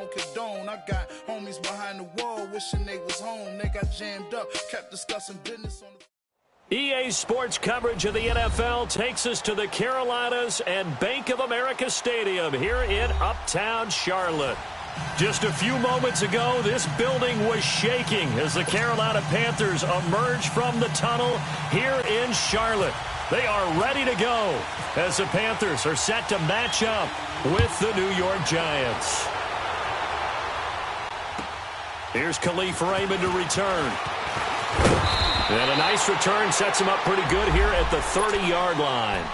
don't condone. I got homies behind the wall wishing they was home. They got jammed up, kept discussing business on the... EA Sports coverage of the NFL takes us to the Carolinas and Bank of America Stadium here in Uptown Charlotte. Just a few moments ago, this building was shaking as the Carolina Panthers emerged from the tunnel here in Charlotte. They are ready to go as the Panthers are set to match up with the New York Giants. Here's Khalif Raymond to return. And a nice return sets him up pretty good here at the 30-yard line.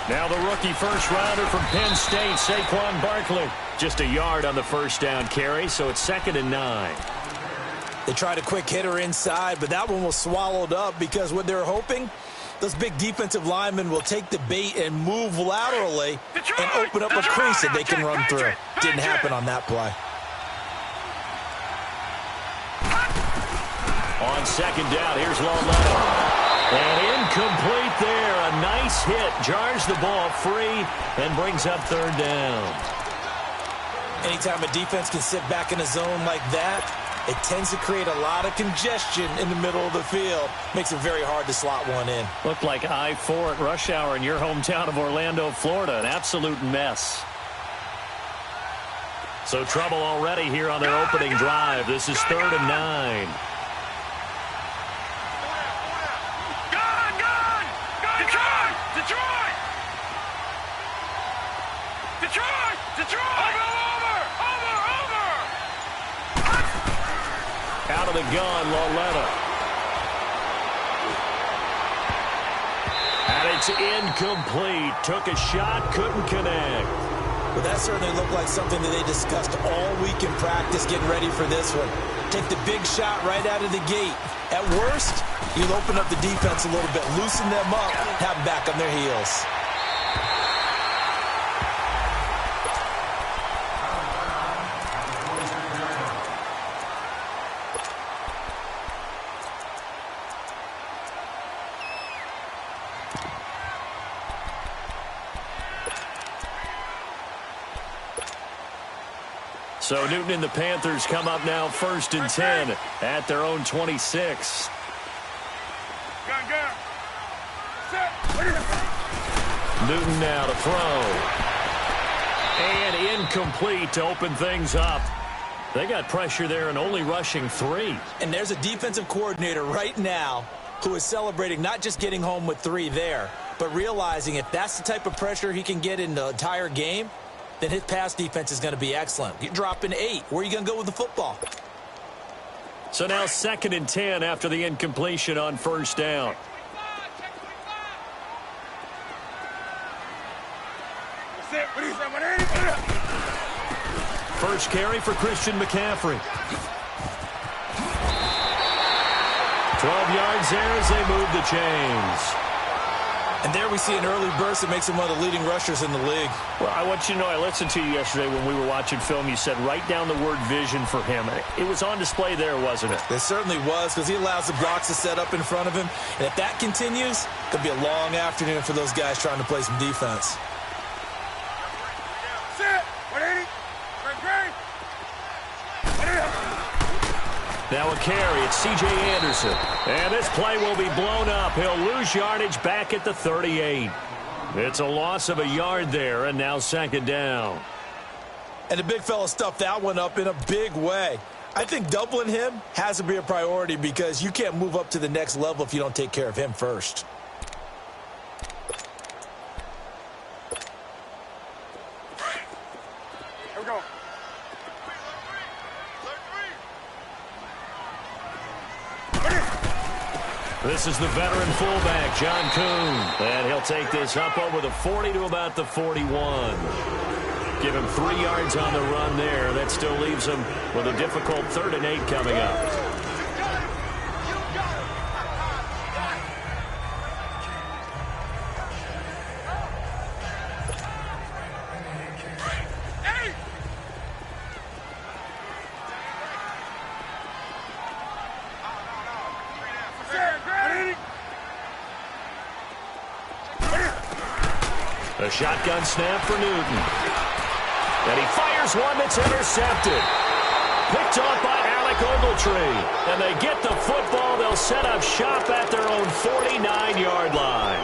Now the rookie first-rounder from Penn State, Saquon Barkley. Just a yard on the first down carry, so it's 2nd and 9. They tried a quick hitter inside, but that one was swallowed up because what they're hoping, those big defensive linemen will take the bait and move laterally and open up a crease that they can run through. Didn't happen on that play. On 2nd down, here's LaLetta. And incomplete there. A nice hit. Jars the ball free and brings up 3rd down. Anytime a defense can sit back in a zone like that, it tends to create a lot of congestion in the middle of the field. Makes it very hard to slot one in. Looked like I-4 at rush hour in your hometown of Orlando, Florida. An absolute mess. So trouble already here on their opening drive. This is 3rd and 9. Out of the gun, LaLetta. And it's incomplete. Took a shot, couldn't connect. Well, that certainly looked like something that they discussed all week in practice getting ready for this one. Take the big shot right out of the gate. At worst, you'll open up the defense a little bit, loosen them up, have them back on their heels. So Newton and the Panthers come up now 1st and 10 at their own 26. Newton now to throw. And incomplete to open things up. They got pressure there and only rushing 3. And there's a defensive coordinator right now who is celebrating not just getting home with 3 there, but realizing if that's the type of pressure he can get in the entire game, then his pass defense is going to be excellent. You're dropping 8. Where are you going to go with the football? So now 2nd and 10 after the incompletion on 1st down. First carry for Christian McCaffrey. 12 yards there as they move the chains. And there we see an early burst that makes him one of the leading rushers in the league. Well, I want you to know, I listened to you yesterday when we were watching film. You said write down the word vision for him. It was on display there, wasn't it? It certainly was, because he allows the blocks to set up in front of him. And if that continues, it could be a long afternoon for those guys trying to play some defense. Now a carry. It's C.J. Anderson. And this play will be blown up. He'll lose yardage back at the 38. It's a loss of a yard there, and now 2nd down. And the big fella stuffed that one up in a big way. I think doubling him has to be a priority because you can't move up to the next level if you don't take care of him first. Here we go. This is the veteran fullback, John Kuhn. And he'll take this up over the 40 to about the 41. Give him 3 yards on the run there. That still leaves him with a difficult 3rd and 8 coming up. A shotgun snap for Newton. And he fires one that's intercepted. Picked off by Alec Ogletree. And they get the football. They'll set up shop at their own 49-yard line.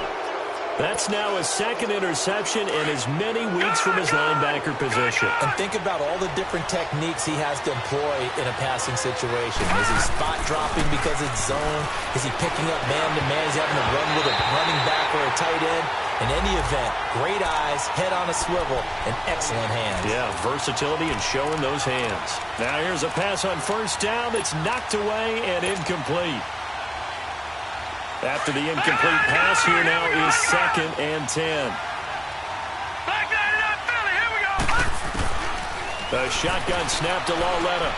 That's now his second interception in as many weeks from his linebacker position. And think about all the different techniques he has to employ in a passing situation. Is he spot dropping because it's zone? Is he picking up man-to-man? Is he having to run with a running back or a tight end? In any event, great eyes, head on a swivel, and excellent hands. Yeah, versatility and showing those hands. Now here's a pass on first down that's knocked away and incomplete. After the incomplete pass, here now is 2nd and 10. The shotgun snap to Lauletta.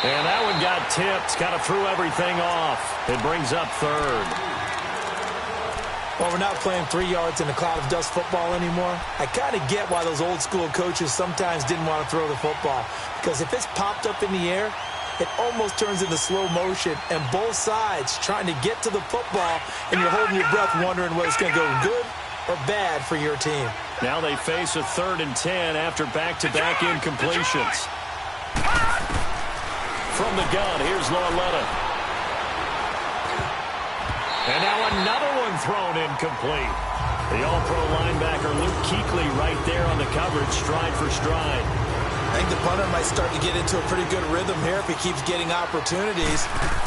And that one got tipped, kind of threw everything off. It brings up 3rd. Well, we're not playing 3 yards in a cloud of dust football anymore. I kind of get why those old school coaches sometimes didn't want to throw the football. Because if it's popped up in the air, it almost turns into slow motion, and both sides trying to get to the football, and you're holding your breath wondering whether it's going to go good or bad for your team. Now they face a 3rd and 10 after back-to-back incompletions. From the gun, here's Lauletta. And now another one thrown incomplete. The all-pro linebacker Luke Kuechly right there on the coverage, stride for stride. I think the punter might start to get into a pretty good rhythm here if he keeps getting opportunities.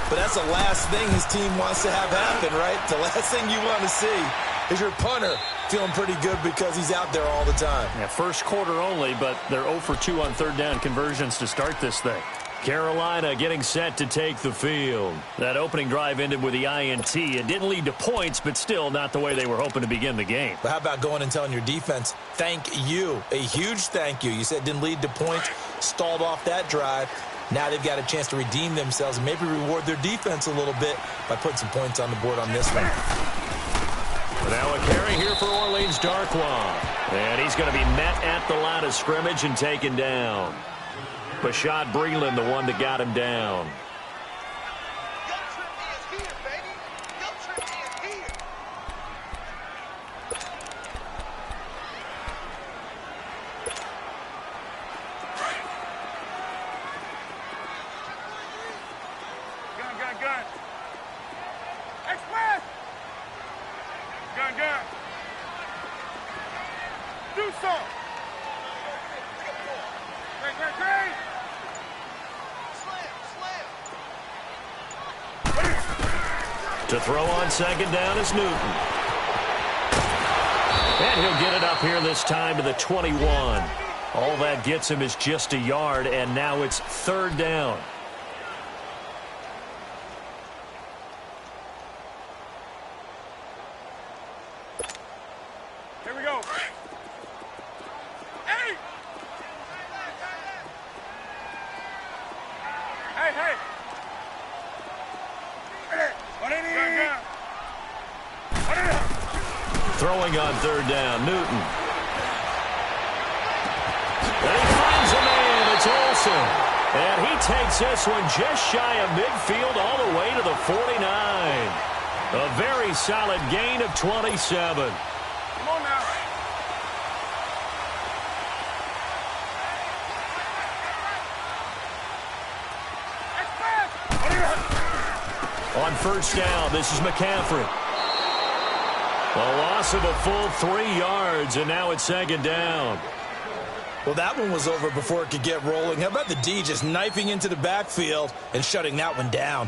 But that's the last thing his team wants to have happen, right? The last thing you want to see is your punter feeling pretty good because he's out there all the time. Yeah, first quarter only, but they're 0 for 2 on 3rd down conversions to start this thing. Carolina getting set to take the field. That opening drive ended with the INT. It didn't lead to points, but still not the way they were hoping to begin the game. But how about going and telling your defense, thank you, a huge thank you. You said it didn't lead to points, stalled off that drive. Now they've got a chance to redeem themselves and maybe reward their defense a little bit by putting some points on the board on this one. Now a carry here for Orleans Darkwa. And he's going to be met at the line of scrimmage and taken down. Bashad Breeland, the one that got him down. Gun. Express! Gun. Do so! Great! To throw on 2nd down is Newton. And he'll get it up here this time to the 21. All that gets him is just a yard, and now it's 3rd down. Here we go. Hey! Throwing on 3rd down, Newton. And he finds a man, it's Olsen. And he takes this one just shy of midfield all the way to the 49. A very solid gain of 27. Come on now. On 1st down, this is McCaffrey. A loss of a full 3 yards, and now it's 2nd down. Well, that one was over before it could get rolling. How about the D just knifing into the backfield and shutting that one down?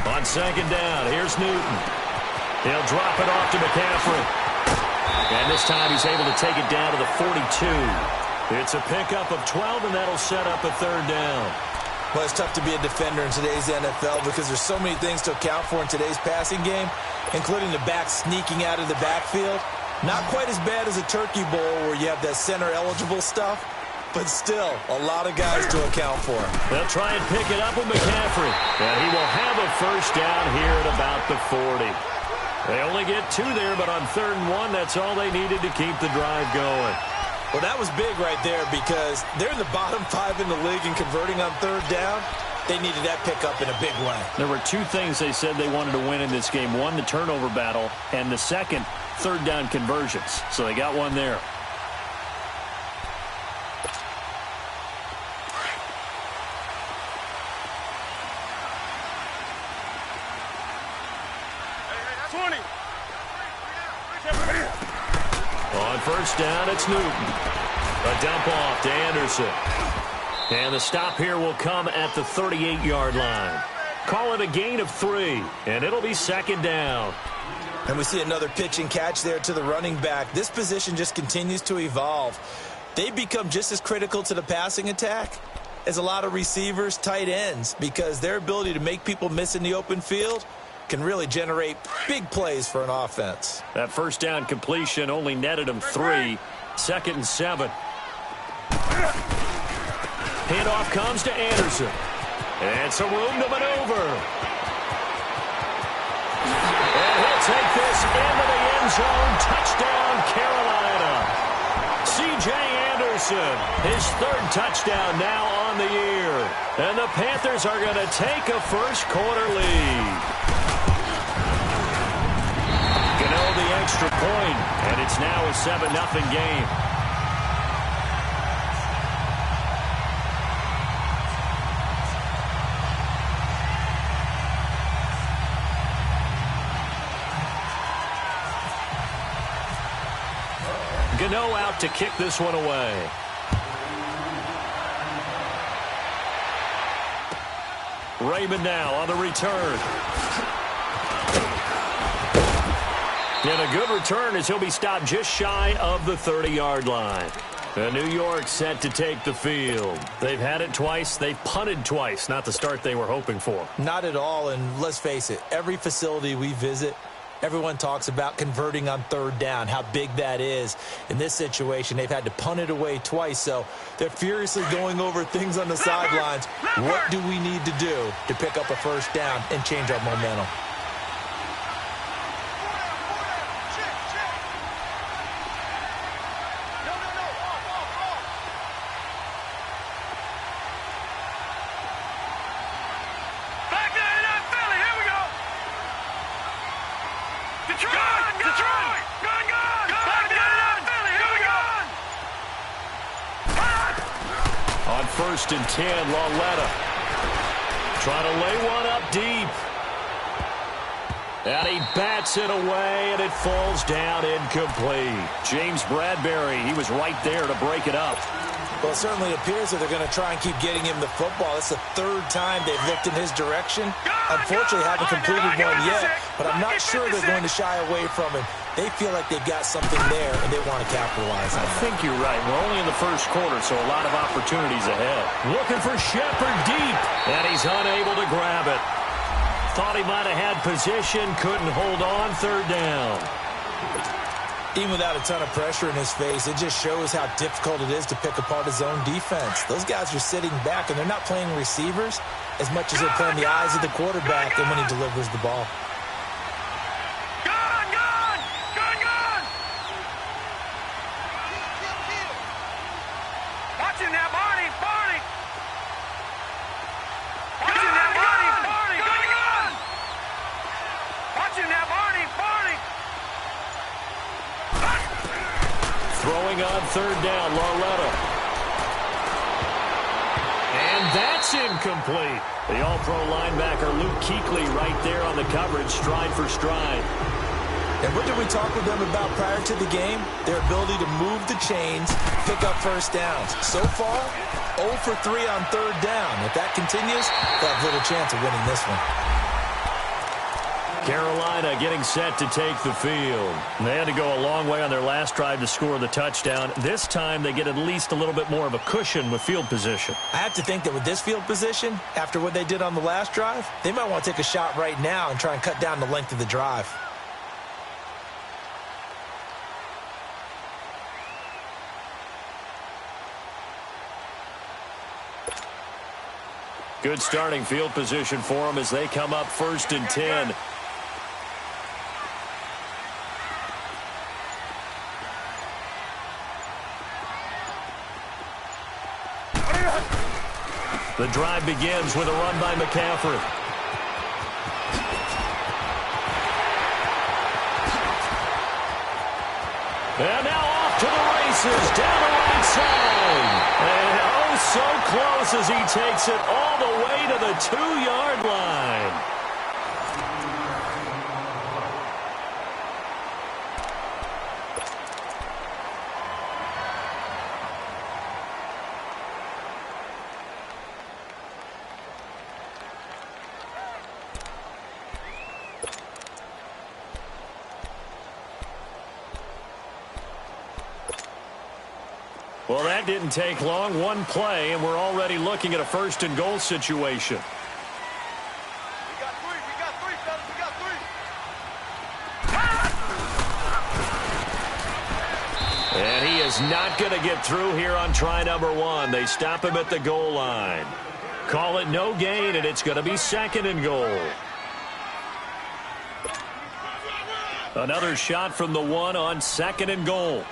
On 2nd down, here's Newton. He'll drop it off to McCaffrey. And this time he's able to take it down to the 42. It's a pickup of 12, and that'll set up a 3rd down. Well, it's tough to be a defender in today's NFL because there's so many things to account for in today's passing game, including the back sneaking out of the backfield. Not quite as bad as a turkey bowl where you have that center-eligible stuff, but still a lot of guys to account for. They'll try and pick it up with McCaffrey, and he will have a first down here at about the 40. They only get 2 there, but on 3rd and 1, that's all they needed to keep the drive going. Well, that was big right there because they're in the bottom 5 in the league and converting on 3rd down. They needed that pickup in a big way. There were 2 things they said they wanted to win in this game. One, the turnover battle, and the second, 3rd down conversions. So they got one there. On 1st down, it's Newton. A dump off to Anderson. And the stop here will come at the 38-yard line. Call it a gain of 3, and it'll be 2nd down. And we see another pitch and catch there to the running back. This position just continues to evolve. They become just as critical to the passing attack as a lot of receivers, tight ends, because their ability to make people miss in the open field can really generate big plays for an offense. That 1st down completion only netted them 3. 2nd and 7. Handoff comes to Anderson. And some room to maneuver. And he'll take this into the end zone. Touchdown, Carolina. C.J. Anderson, his 3rd touchdown now on the year. And the Panthers are going to take a first-quarter lead. Gano the extra point, and it's now a 7-0 game. Gano out to kick this one away. Raymond now on the return. And a good return as he'll be stopped just shy of the 30-yard line. And New York set to take the field. They've had it twice. They've punted twice. Not the start they were hoping for. Not at all, and let's face it, every facility we visit, everyone talks about converting on 3rd down, how big that is. In this situation, they've had to punt it away twice, so they're furiously going over things on the sidelines. What do we need to do to pick up a 1st down and change our momentum? On 1st and 10, Lauletta trying to lay one up deep. And he bats it away, and it falls down incomplete. James Bradbury, he was right there to break it up. Well, it certainly appears that they're going to try and keep getting him the football. It's the 3rd time they've looked in his direction. Unfortunately, haven't completed one yet, but I'm not sure they're going to shy away from him. They feel like they've got something there, and they want to capitalize on it. I think you're right. We're only in the 1st quarter, so a lot of opportunities ahead. Looking for Shepard deep, and he's unable to grab it. Thought he might have had position, couldn't hold on. 3rd down. Even without a ton of pressure in his face, it just shows how difficult it is to pick apart his own defense. Those guys are sitting back, and they're not playing receivers as much as they're playing the eyes of the quarterback and when he delivers the ball. Throwing on 3rd down, Lauletta. And that's incomplete. The all-pro linebacker Luke Kuechly right there on the coverage, stride for stride. And what did we talk with them about prior to the game? Their ability to move the chains, pick up 1st downs. So far, 0 for 3 on 3rd down. If that continues, they'll have little chance of winning this one. Carolina getting set to take the field. They had to go a long way on their last drive to score the touchdown. This time they get at least a little bit more of a cushion with field position. I have to think that with this field position, after what they did on the last drive, they might want to take a shot right now and try and cut down the length of the drive. Good starting field position for them as they come up 1st and 10. The drive begins with a run by McCaffrey. And now off to the races, down the right side. And oh, so close as he takes it all the way to the 2-yard line. Well, that didn't take long. One play, and we're already looking at a 1st and goal situation. We got three, fellas. We got three. And he is not going to get through here on try number 1. They stop him at the goal line. Call it no gain, and it's going to be 2nd and goal. Another shot from the 1 on 2nd and goal.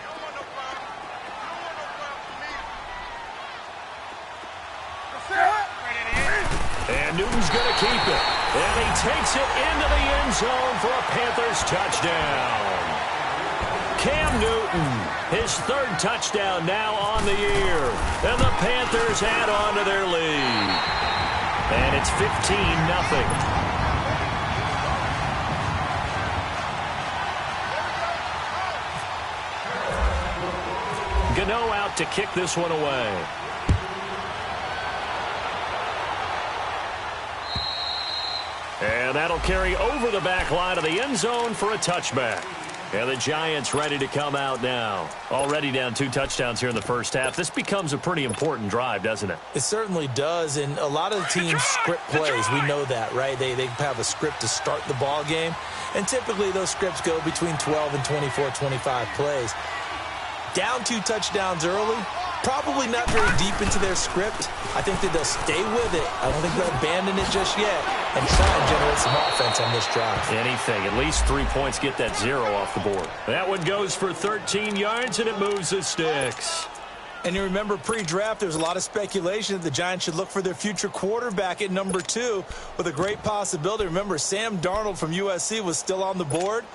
And Newton's going to keep it. And he takes it into the end zone for a Panthers touchdown. Cam Newton, his 3rd touchdown now on the year. And the Panthers add on to their lead. And it's 15-0. Gano out to kick this one away. And that'll carry over the back line of the end zone for a touchback. And the Giants ready to come out now. Already down 2 touchdowns here in the first half. This becomes a pretty important drive, doesn't it? It certainly does, and a lot of the teams script plays. We know that, right? They have a script to start the ball game, and typically those scripts go between 12 and 24, 25 plays. Down 2 touchdowns early, probably not very deep into their script. I think that they'll stay with it. I don't think they'll abandon it just yet and try and generate some offense on this drive. Anything. At least 3 points, get that 0 off the board. That one goes for 13 yards, and it moves the sticks. And you remember pre-draft, there was a lot of speculation that the Giants should look for their future quarterback at number 2 with a great possibility. Remember, Sam Darnold from USC was still on the board,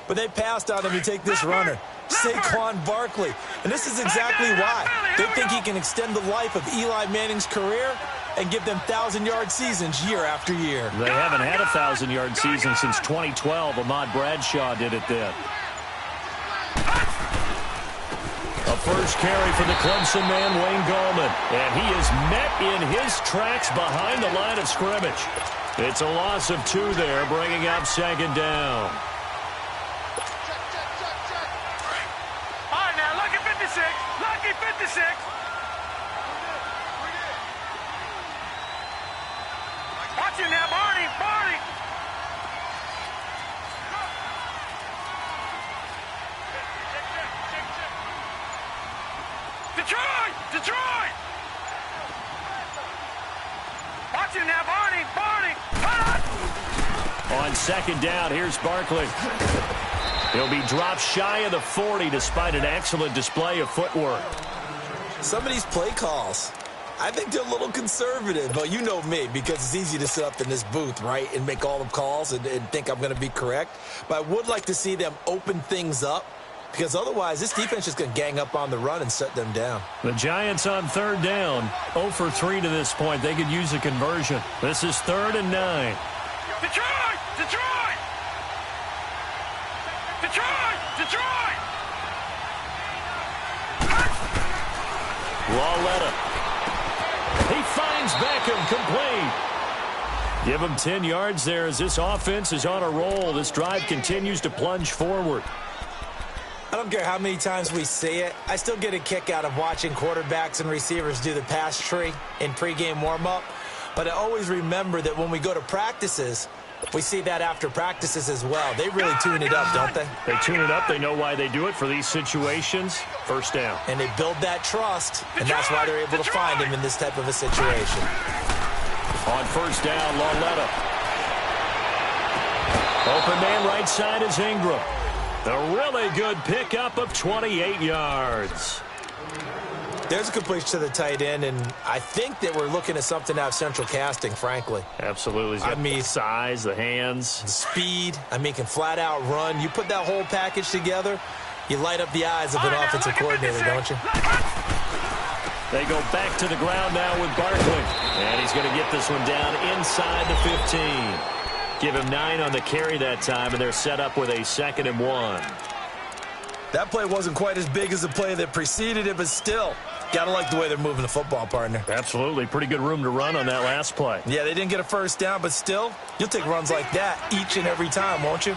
but they passed on him to take this runner, Saquon Barkley. And this is exactly why. They think he can extend the life of Eli Manning's career and give them 1,000-yard seasons year after year. They haven't had a 1,000-yard season since 2012. Ahmad Bradshaw did it then. A first carry for the Clemson man, Wayne Gallman. And he is met in his tracks behind the line of scrimmage. It's a loss of 2 there, bringing up 2nd down. All right, now, lucky 56. Lucky 56. Watch it now, Barney. Barney. Detroit! Detroit! Watch him now, Barney! Barney! On 2nd down, here's Barkley. He'll be dropped shy of the 40 despite an excellent display of footwork. Some of these play calls, I think they're a little conservative, but you know me, because it's easy to sit up in this booth, right, and make all the calls and think I'm going to be correct. But I would like to see them open things up, because otherwise this defense is going to gang up on the run and shut them down. The Giants on 3rd down, 0 for 3 to this point. They could use a conversion. This is 3rd and 9. Detroit! Detroit! Detroit! Detroit! Lauletta. He finds Beckham complete. Give him 10 yards there as this offense is on a roll. This drive continues to plunge forward. I don't care how many times we see it. I still get a kick out of watching quarterbacks and receivers do the pass tree in pregame warm-up. But I always remember that when we go to practices, we see that after practices as well. They really tune it up, don't they? They tune it up. They know why they do it for these situations. First down. And they build that trust, and that's why they're able to find him in this type of a situation. On first down, Lauletta. Open man right side is Ingram. A really good pickup of 28 yards. There's a completion to the tight end, and I think that we're looking at something out of central casting, frankly. Absolutely. He's got the size, the hands. The speed. I mean, can flat out run. You put that whole package together, you light up the eyes of an offensive coordinator, don't you? They go back to the ground now with Barkley. And he's going to get this one down inside the 15. Give him 9 on the carry that time, and they're set up with a 2nd and 1. That play wasn't quite as big as the play that preceded it, but still, got to like the way they're moving the football, partner. Absolutely. Pretty good room to run on that last play. Yeah, they didn't get a first down, but still, you'll take runs like that each and every time, won't you?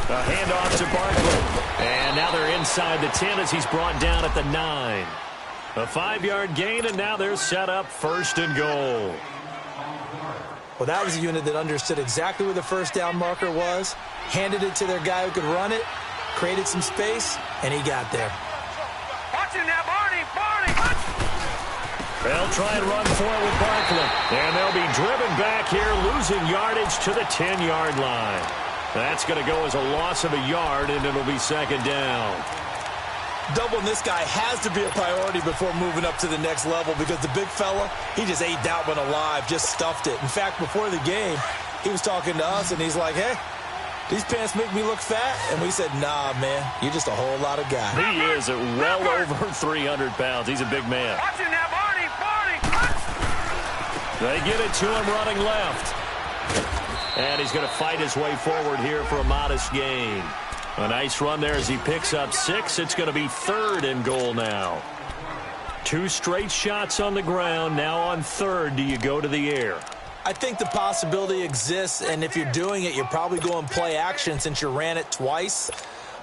A handoff to Barkley. And now they're inside the 10 as he's brought down at the 9. A 5-yard gain, and now they're set up 1st and goal. Well, that was a unit that understood exactly where the first down marker was, handed it to their guy who could run it, created some space, and he got there. Watch him now, Barney! They'll try and run for it with Barkley. And they'll be driven back here, losing yardage to the 10-yard line. That's going to go as a loss of a yard, and it'll be 2nd down. Doubling this guy has to be a priority before moving up to the next level because the big fella, he just ate that one alive, just stuffed it. In fact, before the game, he was talking to us, and he's like, hey, these pants make me look fat? And we said, nah, man, you're just a whole lot of guy. He is at well over 300 pounds. He's a big man. Watch him now, Barney! They get it to him running left. And he's going to fight his way forward here for a modest gain. A nice run there as he picks up 6. It's going to be 3rd and goal now. 2 straight shots on the ground. Now on 3rd, do you go to the air? I think the possibility exists, and if you're doing it, you're probably going play action since you ran it twice.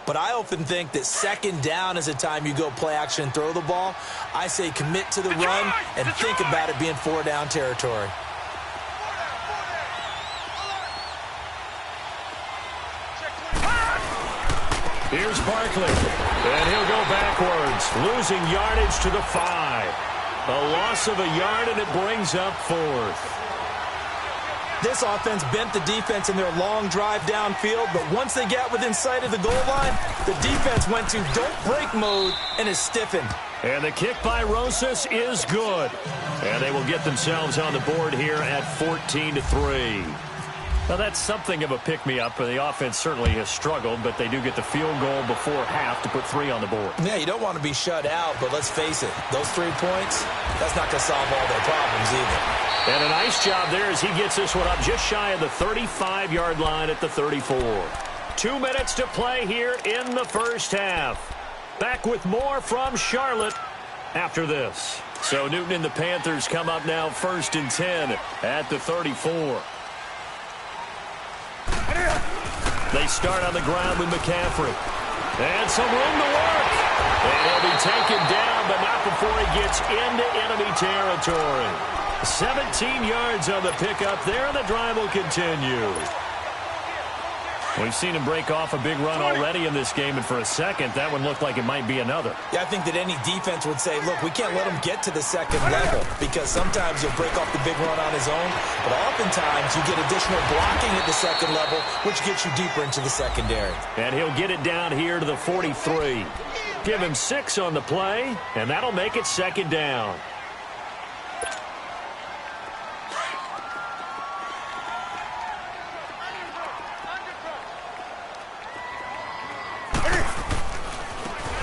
But I often think that 2nd down is the time you go play action and throw the ball. I say commit to the run and think about it being 4-down territory. Here's Barkley, and he'll go backwards, losing yardage to the 5. A loss of a yard, and it brings up 4th. This offense bent the defense in their long drive downfield, but once they got within sight of the goal line, the defense went to don't break mode and is stiffened. And the kick by Rosas is good. And they will get themselves on the board here at 14-3. Now, that's something of a pick-me-up. The offense certainly has struggled, but they do get the field goal before half to put 3 on the board. Yeah, you don't want to be shut out, but let's face it, those 3 points, that's not going to solve all their problems either. And a nice job there as he gets this one up just shy of the 35-yard line at the 34. 2 minutes to play here in the first half. Back with more from Charlotte after this. So Newton and the Panthers come up now 1st and 10 at the 34. They start on the ground with McCaffrey. And some room to work. And he'll be taken down, but not before he gets into enemy territory. 17 yards on the pickup there, and the drive will continue. We've seen him break off a big run already in this game, and for a second, that one looked like it might be another. Yeah, I think that any defense would say, look, we can't let him get to the 2nd level because sometimes he'll break off the big run on his own, but oftentimes you get additional blocking at the 2nd level, which gets you deeper into the secondary. And he'll get it down here to the 43. Give him 6 on the play, and that'll make it 2nd down.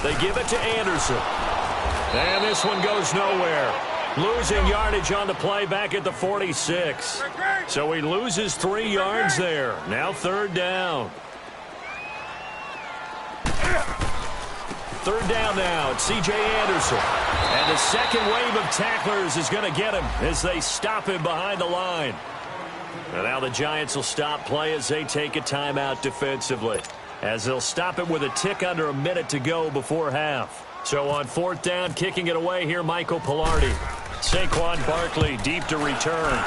They give it to Anderson. And this one goes nowhere. Losing yardage on the play back at the 46. So he loses 3 yards there. Now 3rd down. 3rd down now. It's C.J. Anderson. And the second wave of tacklers is going to get him as they stop him behind the line. And now the Giants will stop play as they take a timeout defensively, as they'll stop it with a tick under a minute to go before half. So on 4th down, kicking it away here, Michael Pilardi. Saquon Barkley deep to return.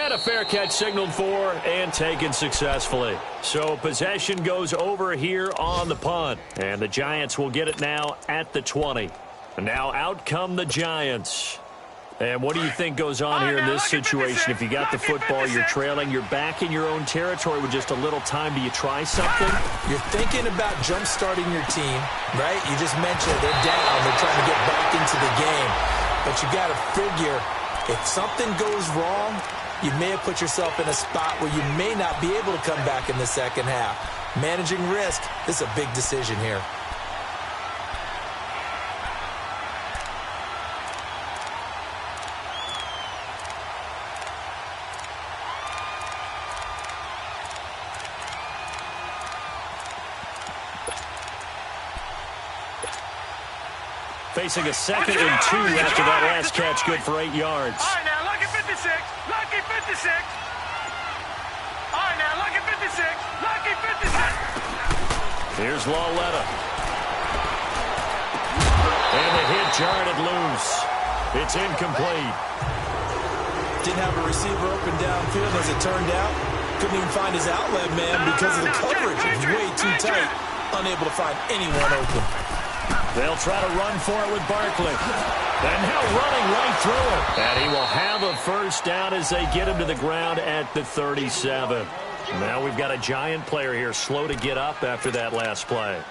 And a fair catch signaled for and taken successfully. So possession goes over here on the punt. And the Giants will get it now at the 20. And now out come the Giants. And what do you think goes on here in this situation? If you got the football, you're trailing, you're back in your own territory with just a little time. Do you try something? You're thinking about jump-starting your team, right? You just mentioned they're down. They're trying to get back into the game. But you got to figure, if something goes wrong, you may have put yourself in a spot where you may not be able to come back in the second half. Managing risk, this is a big decision here. Facing a 2nd and 2 after that last catch, good for 8 yards. All right, now, lucky 56, lucky 56. All right, now, lucky 56, lucky 56. Here's Lawletta. And the hit jarred it loose. It's incomplete. Didn't have a receiver open downfield as it turned out. Couldn't even find his outlet man because of the coverage. It was way too tight. Unable to find anyone open. They'll try to run for it with Barkley. And now running right through it. And he will have a first down as they get him to the ground at the 37. Now we've got a Giant player here slow to get up after that last play.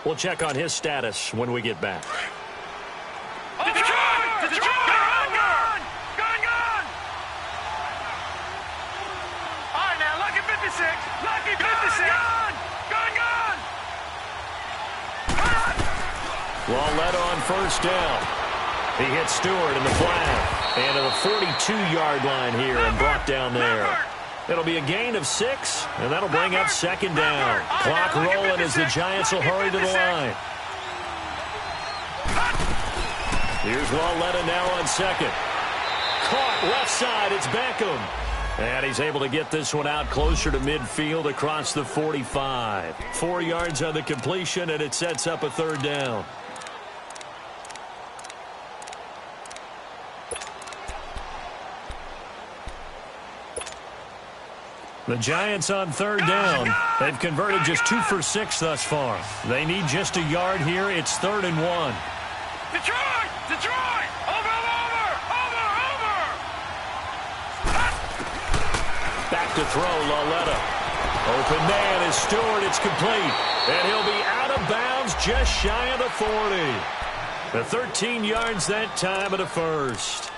We'll check on his status when we get back. Lawletta on first down. He hits Stewart in the flat. And to the 42-yard line here and brought down there. It'll be a gain of 6, and that'll bring up 2nd down. Clock rolling as the Giants will hurry to the line. Here's Lawletta now on 2nd. Caught left side. It's Beckham. And he's able to get this one out closer to midfield across the 45. 4 yards on the completion, and it sets up a 3rd down. The Giants on 3rd down. They've converted just 2 for 6 thus far. They need just a yard here. It's 3rd and 1. Detroit! Detroit! Over! Back to throw, Lawletta. Open man is Stewart. It's complete. And he'll be out of bounds just shy of the 40. The 13 yards that time of the first.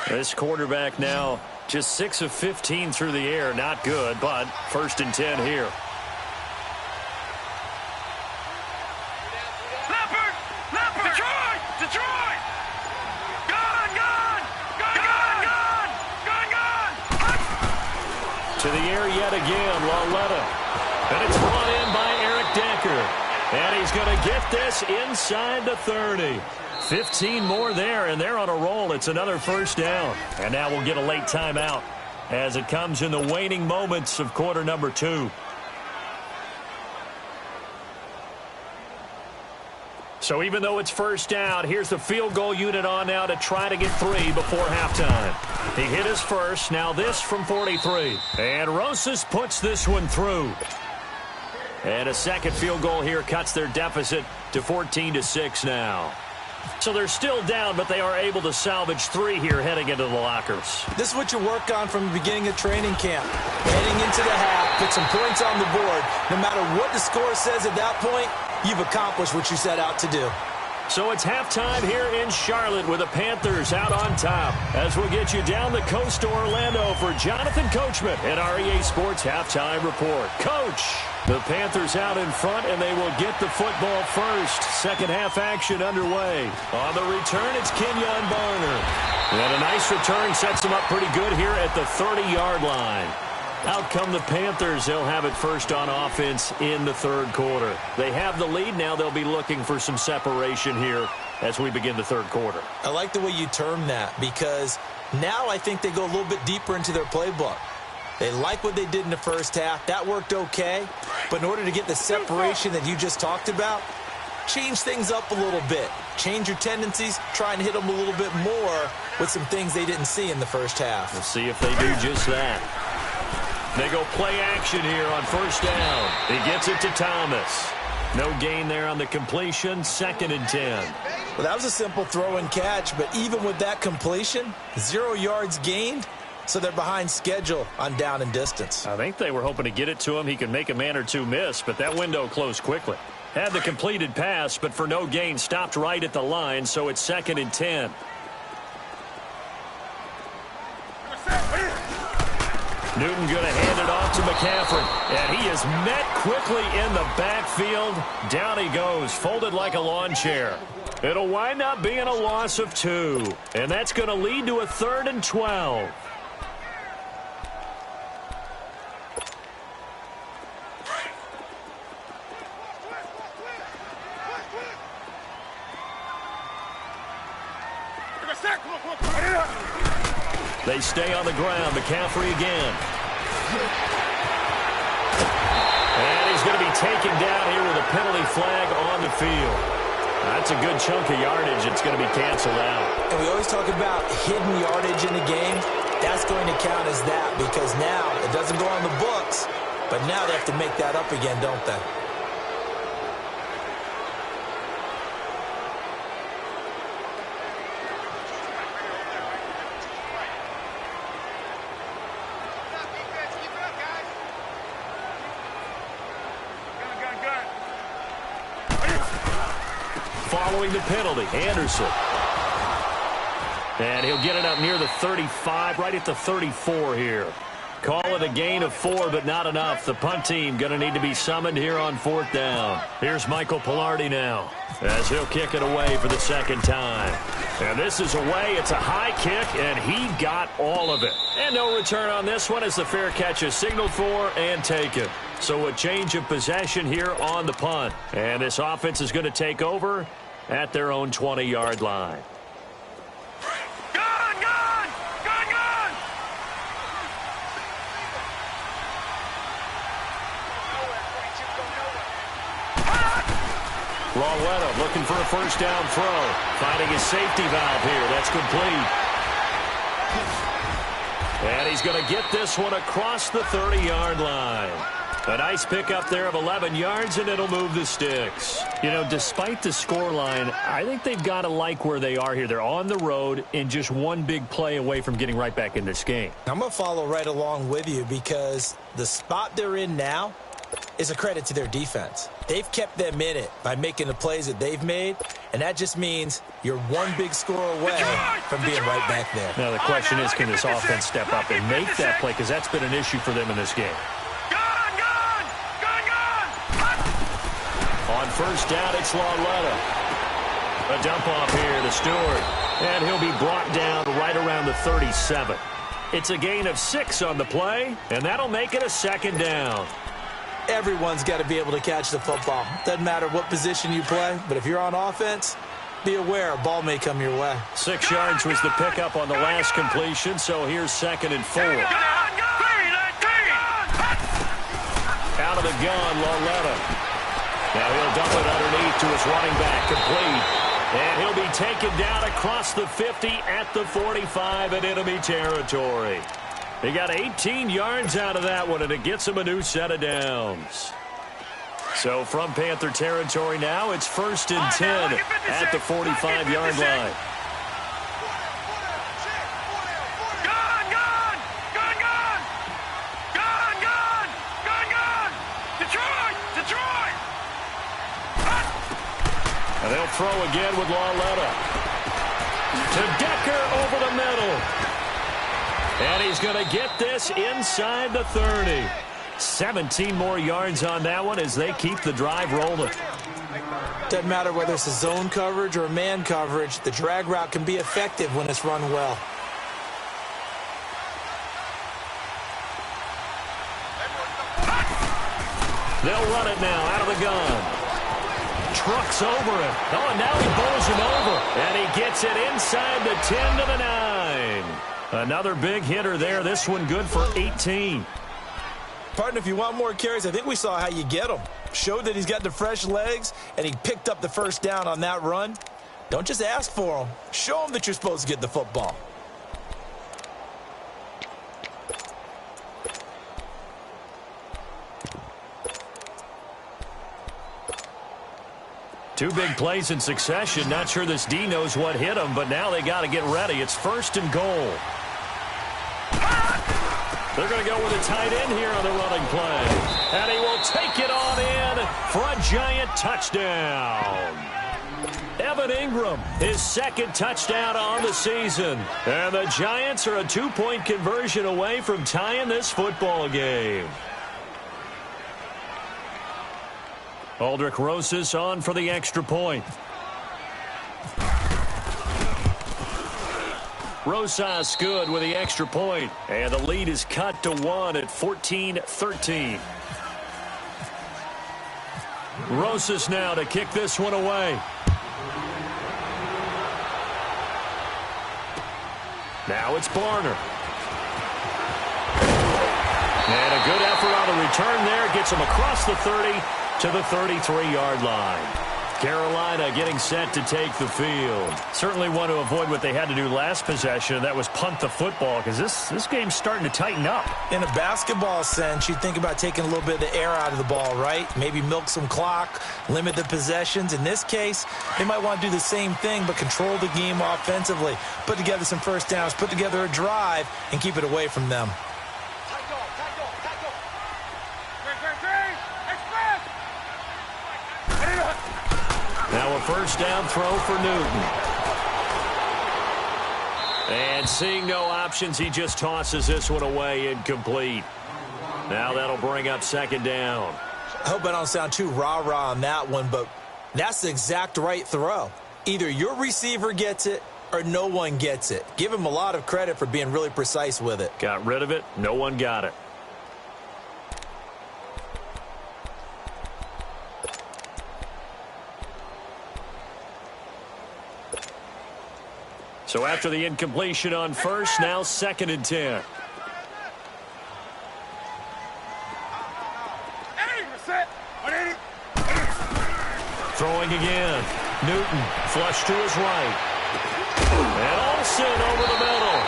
This quarterback now just 6 of 15 through the air. Not good, but 1st and 10 here. Leopard! Detroit! Gone! To the air yet again, Lawletta. And it's brought in by Eric Decker. And he's going to get this inside the 30. 15 more there, and they're on a roll. It's another 1st down. And now we'll get a late timeout as it comes in the waning moments of quarter number 2. So even though it's 1st down, here's the field goal unit on now to try to get 3 before halftime. He hit his first. Now this from 43. And Rosas puts this one through. And a 2nd field goal here cuts their deficit to 14-6 now. So they're still down, but they are able to salvage 3 here heading into the lockers. This is what you work on from the beginning of training camp. Heading into the half, put some points on the board. No matter what the score says at that point, you've accomplished what you set out to do. So it's halftime here in Charlotte with the Panthers out on top. As we'll get you down the coast to Orlando for Jonathan Coachman at our EA Sports Halftime Report. Coach, the Panthers out in front, and they will get the football first. Second half action underway. On the return, it's Kenyon Barner. And a nice return sets them up pretty good here at the 30-yard line. Out come the Panthers. They'll have it first on offense in the 3rd quarter. They have the lead. Now they'll be looking for some separation here as we begin the 3rd quarter. I like the way you term that because Now I think they go a little bit deeper into their playbook. They like what they did in the first half. That worked okay. But in order to get the separation that you just talked about, change things up a little bit. Change your tendencies. Try and hit them a little bit more with some things they didn't see in the first half. We'll see if they do just that. They go play action here on first down. He gets it to Thomas. No gain there on the completion. 2nd and 10. Well, that was a simple throw and catch, but even with that completion, 0 yards gained, so they're behind schedule on down and distance. I think they were hoping to get it to him. He could make a man or two miss, but that window closed quickly. Had the completed pass, but for no gain, stopped right at the line, so it's 2nd and 10. Newton going to hand it off to McCaffrey, and he is met quickly in the backfield. Down he goes, folded like a lawn chair. It'll wind up being a loss of 2, and that's going to lead to a 3rd and 12. They stay on the ground. McCaffrey again. And he's going to be taken down here with a penalty flag on the field. That's a good chunk of yardage. It's going to be canceled out. And we always talk about hidden yardage in the game. That's going to count as that because now it doesn't go on the books, but now they have to make that up again, don't they? Following the penalty, Anderson. And he'll get it up near the 35, right at the 34 here. Call it a gain of 4, but not enough. The punt team going to need to be summoned here on 4th down. Here's Michael Pilardi now, as he'll kick it away for the 2nd time. And this is away. It's a high kick, and he got all of it. And no return on this one as the fair catch is signaled for and taken. So a change of possession here on the punt. And this offense is going to take over at their own 20-yard line. Rawletta looking for a first down throw. Finding his safety valve here. That's complete. And he's going to get this one across the 30-yard line. A nice pickup there of 11 yards, and it'll move the sticks. You know, despite the scoreline, I think they've got to like where they are here. They're on the road and just one big play away from getting right back in this game. I'm going to follow right along with you because the spot they're in now is a credit to their defense. They've kept them in it by making the plays that they've made, and that just means you're one big score away from being right back there. Now, the question is, can this offense step up and make that play? Because that's been an issue for them in this game. On first down, it's Rawletta. A dump off here to Stewart. And he'll be brought down right around the 37. It's a gain of 6 on the play, and that'll make it a 2nd down. Everyone's got to be able to catch the football. Doesn't matter what position you play, but if you're on offense, be aware a ball may come your way. 6 yards was the pickup on the last completion, so here's 2nd and 4. Out of the gun, Rawletta. Now he'll dump it underneath to his running back, complete. And he'll be taken down across the 50 at the 45 in enemy territory. He got 18 yards out of that one, and it gets him a new set of downs. So from Panther territory now, it's 1st and 10 at the 45-yard line. And they'll throw again with Rawletta. To Decker over the middle. And he's going to get this inside the 30. 17 more yards on that one as they keep the drive rolling. Doesn't matter whether it's a zone coverage or man coverage, the drag route can be effective when it's run well. They'll run it now out of the gun. Trucks over him. Oh, and now he bowls him over. And he gets it inside the 10 to the 9. Another big hitter there. This one good for 18. Partner, if you want more carries, I think we saw how you get them. Showed that he's got the fresh legs, and he picked up the first down on that run. Don't just ask for them. Show them that you're supposed to get the football. Two big plays in succession. Not sure this D knows what hit him, but now they got to get ready. It's 1st and goal. They're going to go with a tight end here on the running play. And he will take it on in for a giant touchdown. Evan Ingram, his 2nd touchdown on the season. And the Giants are a 2-point conversion away from tying this football game. Aldrich Rosas on for the extra point. Rosas good with the extra point, and the lead is cut to 1 at 14-13. Rosas now to kick this one away. Now it's Barner. And a good effort on the return there. Gets him across the 30 to the 33-yard line. Carolina getting set to take the field. Certainly want to avoid what they had to do last possession. That was punt the football, because this game's starting to tighten up. In a basketball sense, you think about taking a little bit of the air out of the ball, right? Maybe milk some clock, limit the possessions. In this case, they might want to do the same thing, but control the game offensively. Put together some first downs, put together a drive, and keep it away from them. Now a first down throw for Newton. And seeing no options, he just tosses this one away, incomplete. Now that'll bring up 2nd down. I hope I don't sound too rah-rah on that one, but that's the exact right throw. Either your receiver gets it or no one gets it. Give him a lot of credit for being really precise with it. Got rid of it. No one got it. So after the incompletion on first, now 2nd and 10. Throwing again. Newton flush to his right. And Olsen over the middle.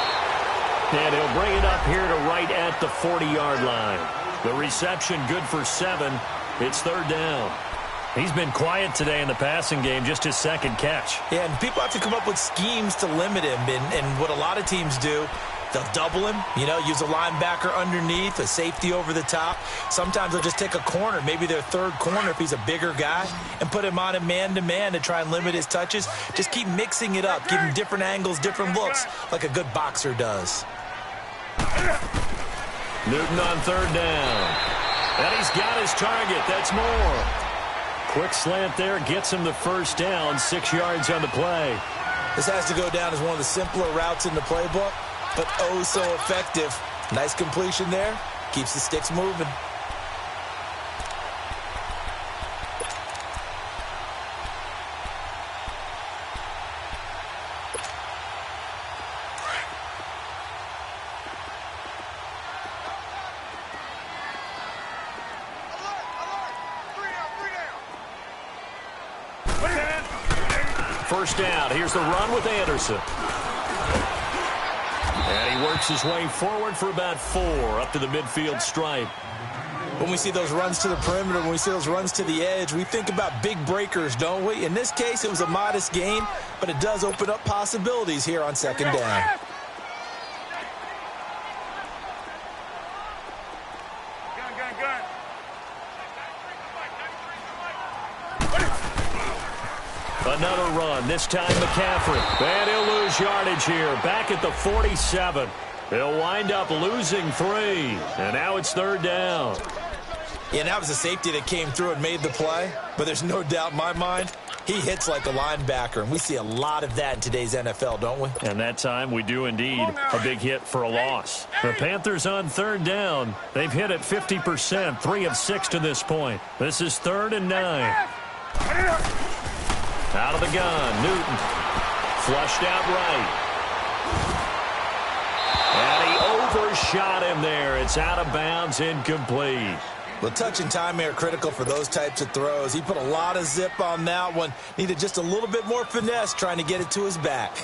And he'll bring it up here to right at the 40-yard line. The reception good for 7. It's 3rd down. He's been quiet today in the passing game, just his 2nd catch. Yeah, and people have to come up with schemes to limit him. And what a lot of teams do, they'll double him, use a linebacker underneath, a safety over the top. Sometimes they'll just take a corner, maybe their 3rd corner if he's a bigger guy, and put him on a man-to-man to try and limit his touches. Just keep mixing it up, give him different angles, different looks, like a good boxer does. Newton on 3rd down. And he's got his target. That's more. Quick slant there, gets him the first down, 6 yards on the play. This has to go down as one of the simpler routes in the playbook, but oh so effective. Nice completion there, keeps the sticks moving. First down. Here's the run with Anderson. And he works his way forward for about 4 up to the midfield stripe. When we see those runs to the perimeter, when we see those runs to the edge, we think about big breakers, don't we? In this case, it was a modest gain, but it does open up possibilities here on 2nd down. Another run, this time McCaffrey. And he'll lose yardage here, back at the 47. He'll wind up losing 3. And now it's 3rd down. Yeah, that was a safety that came through and made the play. But there's no doubt in my mind, he hits like a linebacker. And we see a lot of that in today's NFL, don't we? And that time we do indeed a big hit for a loss. The Panthers on 3rd down. They've hit it 50%, 3 of 6 to this point. This is 3rd and 9. Out of the gun, Newton. Flushed out right. Just shot him there. It's out of bounds, incomplete. Well, touch and timing are critical for those types of throws. He put a lot of zip on that one. Needed just a little bit more finesse trying to get it to his back.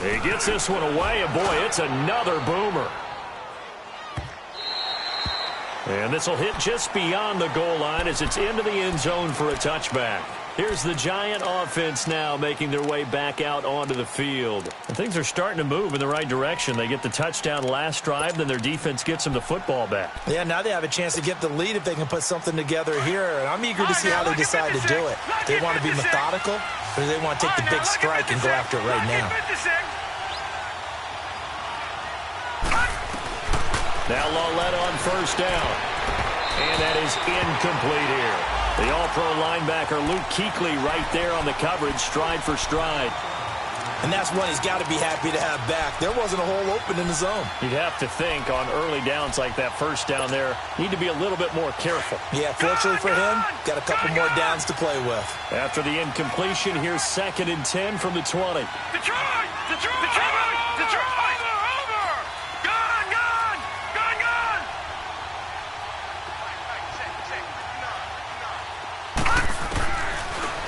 He gets this one away, and boy, it's another boomer. And this will hit just beyond the goal line as it's into the end zone for a touchback. Here's the Giant offense now making their way back out onto the field. And things are starting to move in the right direction. They get the touchdown last drive, then their defense gets them the football back. Yeah, now they have a chance to get the lead if they can put something together here. And I'm eager to see how they decide to do it. Do they want to be methodical, or do they want to take the big strike and go after it right now? Now Lawletta on first down. And that is incomplete here. The all-pro linebacker Luke Kuechly right there on the coverage, stride for stride. And that's one he's got to be happy to have back. There wasn't a hole open in the zone. You'd have to think on early downs like that first down there, need to be a little bit more careful. Yeah, fortunately for him, got a couple more downs to play with. After the incompletion, here's 2nd and 10 from the 20. Detroit! Detroit! Detroit! Detroit! Over! Gone! Gone! Gone! Gone!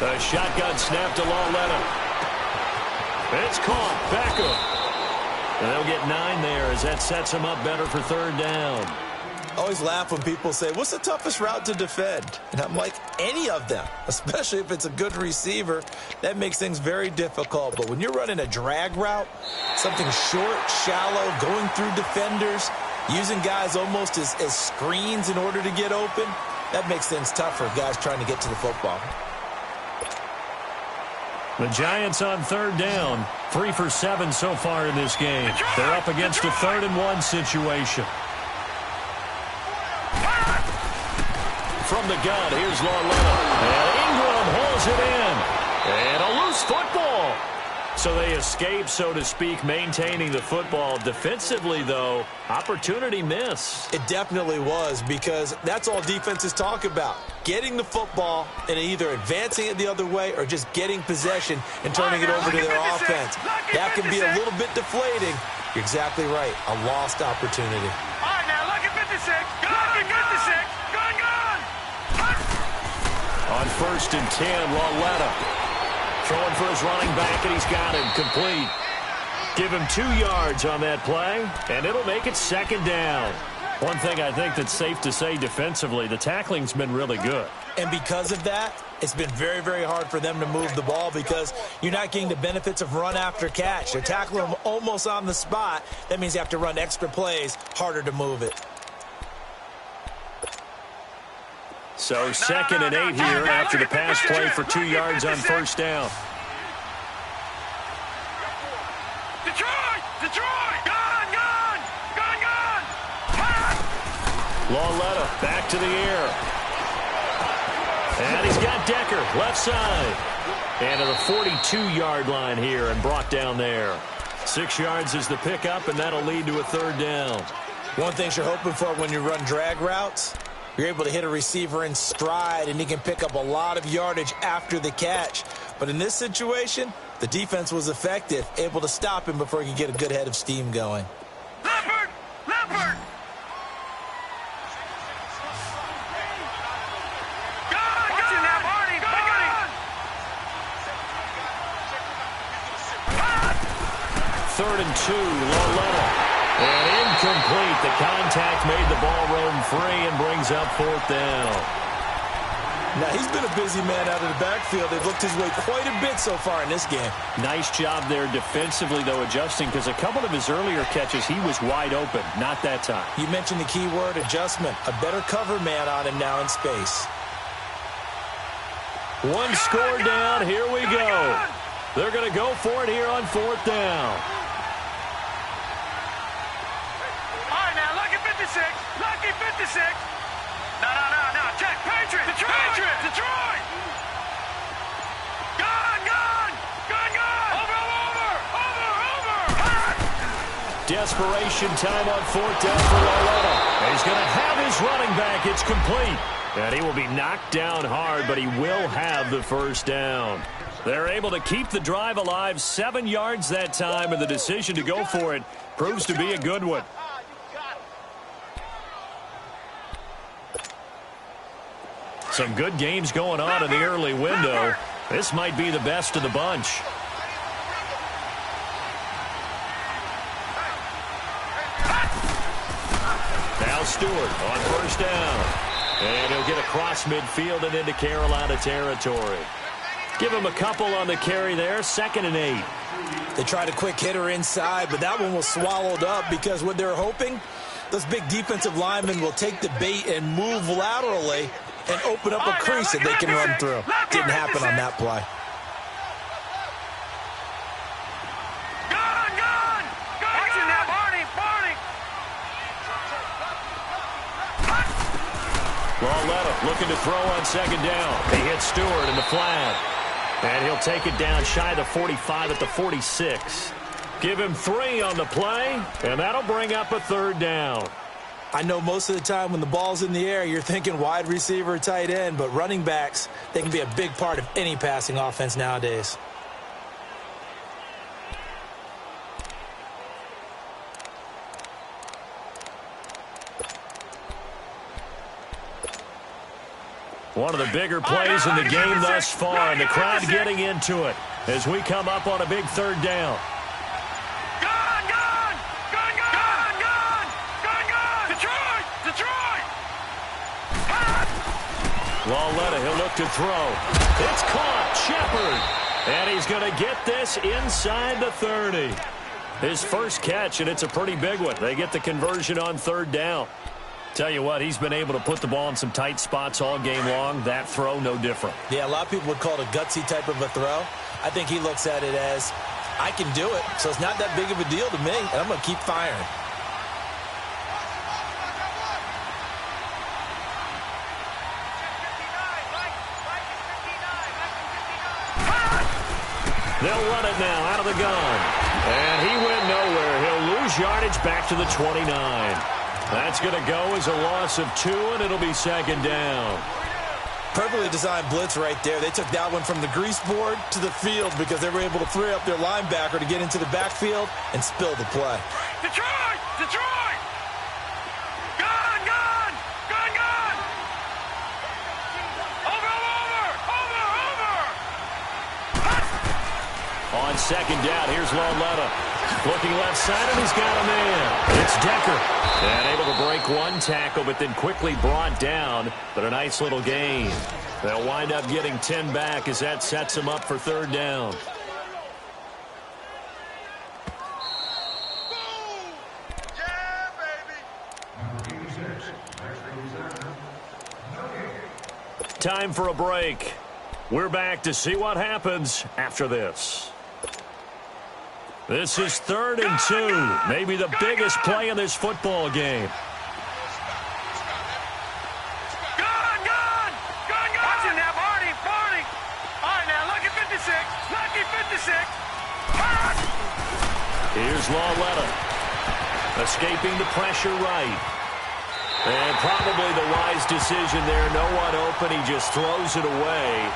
The shotgun snap to Lawletta. It's caught. Beckham. And they'll get 9 there as that sets them up better for 3rd down. Always laugh when people say, what's the toughest route to defend? And I'm like, any of them, especially if it's a good receiver. That makes things very difficult. But when you're running a drag route, something short, shallow, going through defenders, using guys almost as screens in order to get open, that makes things tough for guys trying to get to the football. The Giants on 3rd down, 3 for 7 so far in this game. They're up against a 3rd and 1 situation. From the gun, here's Lawletta. And Ingram hauls it in. And a loose football. So they escape, so to speak, maintaining the football. Defensively, though, opportunity miss. It definitely was, because that's all defenses talk about. Getting the football and either advancing it the other way or just getting possession and turning it over to their offense. That can be a little bit deflating. You're exactly right. A lost opportunity. All right, now, look at 56. Lucky 56. Gone, gone. On 1st and 10, Lawletta. Throwing for his running back, and he's got him complete. Give him 2 yards on that play, and it'll make it 2nd down. One thing I think that's safe to say defensively, the tackling's been really good. And because of that, it's been very, very hard for them to move the ball because you're not getting the benefits of run after catch. They're tackling them almost on the spot. That means you have to run extra plays, harder to move it. So 2nd and 8 here after the pass play for 2 yards on 1st down. Detroit! Detroit! Gone! Gone! Gone! Gone! Lawletta back to the air. And he's got Decker left side. And to the 42-yard line here and brought down there. 6 yards is the pickup, and that'll lead to a 3rd down. One thing you're hoping for when you run drag routes, you're able to hit a receiver in stride, and he can pick up a lot of yardage after the catch. But in this situation, the defense was effective, able to stop him before he could get a good head of steam going. Leopard! Leopard! Gone! Gone! Now, Marty! Gone! 3rd and 2, Lawletta. And incomplete. The contact made the ball roam free and brings up 4th down. Now, he's been a busy man out of the backfield. They've looked his way quite a bit so far in this game. Nice job there defensively, though, adjusting, because a couple of his earlier catches, he was wide open. Not that time. You mentioned the key word, adjustment. A better cover man on him now in space. One score down. Here we go. They're going to go for it here on 4th down. Lucky 56. No. Check. Patriot. Detroit. Detroit. Gone. Gone. Gone. Gone. Over. Desperation time on 4th down for Lawletta. He's going to have his running back. It's complete. And he will be knocked down hard, but he will have the 1st down. They're able to keep the drive alive, 7 yards that time, and the decision to go for it proves to be a good one. Some good games going on in the early window. This might be the best of the bunch. Now Stewart on first down. And he'll get across midfield and into Carolina territory. Give him a couple on the carry there, 2nd and 8. They tried a quick hitter inside, but that one was swallowed up because what they're hoping, those big defensive linemen will take the bait and move laterally and open up a crease that they can run through. Didn't happen on that play. Lauletta looking to throw on 2nd down. He hits Stewart in the flat. And he'll take it down shy of the 45 at the 46. Give him 3 on the play, and that'll bring up a 3rd down. I know most of the time when the ball's in the air, you're thinking wide receiver, tight end, but running backs, they can be a big part of any passing offense nowadays. One of the bigger plays in the game thus far, and the crowd getting into it as we come up on a big 3rd down. Lauletta, he'll look to throw. It's caught. Shepard. And he's going to get this inside the 30. His first catch, and it's a pretty big one. They get the conversion on 3rd down. Tell you what, he's been able to put the ball in some tight spots all game long. That throw, no different. Yeah, a lot of people would call it a gutsy type of a throw. I think he looks at it as, I can do it, so it's not that big of a deal to me, and I'm going to keep firing. They'll run it now out of the gun. And he went nowhere. He'll lose yardage back to the 29. That's going to go as a loss of 2, and it'll be 2nd down. Perfectly designed blitz right there. They took that one from the grease board to the field because they were able to free up their linebacker to get into the backfield and spill the play. Detroit! Detroit! Gun! Gun! Gun! Gun! Over! On 2nd down, here's Lauletta. Looking left side, and he's got a man. It's Decker. And able to break one tackle, but then quickly brought down. But a nice little gain. They'll wind up getting 10 back as that sets them up for 3rd down. Time for a break. We're back to see what happens after this. This is 3rd and 2. Maybe the biggest play in this football game. Watching now, Barney. All right, now, lucky 56. Lucky 56. Here's Lauletta. Escaping the pressure right. And probably the wise decision there. No one open. He just throws it away.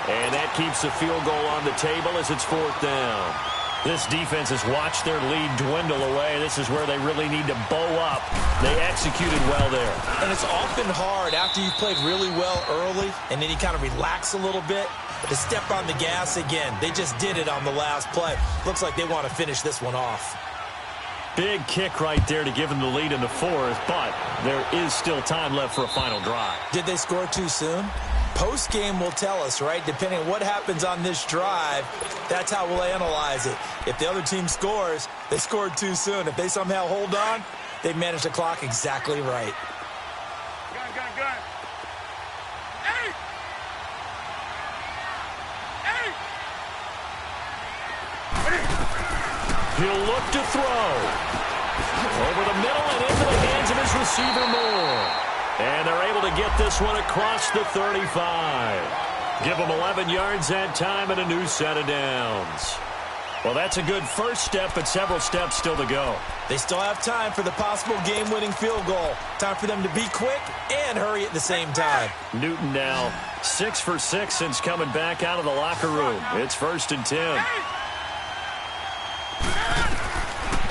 And that keeps the field goal on the table as it's 4th down. This defense has watched their lead dwindle away. This is where they really need to bow up. They executed well there. And it's often hard after you've played really well early and then you kind of relax a little bit to step on the gas again. They just did it on the last play. Looks like they want to finish this one off. Big kick right there to give them the lead in the 4th, but there is still time left for a final drive. Did they score too soon? Post-game will tell us, right? Depending on what happens on this drive, that's how we'll analyze it. If the other team scores, they scored too soon. If they somehow hold on, they managed the clock exactly right. Gun. Hey! He'll look to throw. Over the middle and into the hands of his receiver Moore. And they're able to get this one across the 35. Give them 11 yards that time and a new set of downs. Well, that's a good first step, but several steps still to go. They still have time for the possible game-winning field goal. Time for them to be quick and hurry at the same time. Newton now 6 for 6 since coming back out of the locker room. It's 1st and 10.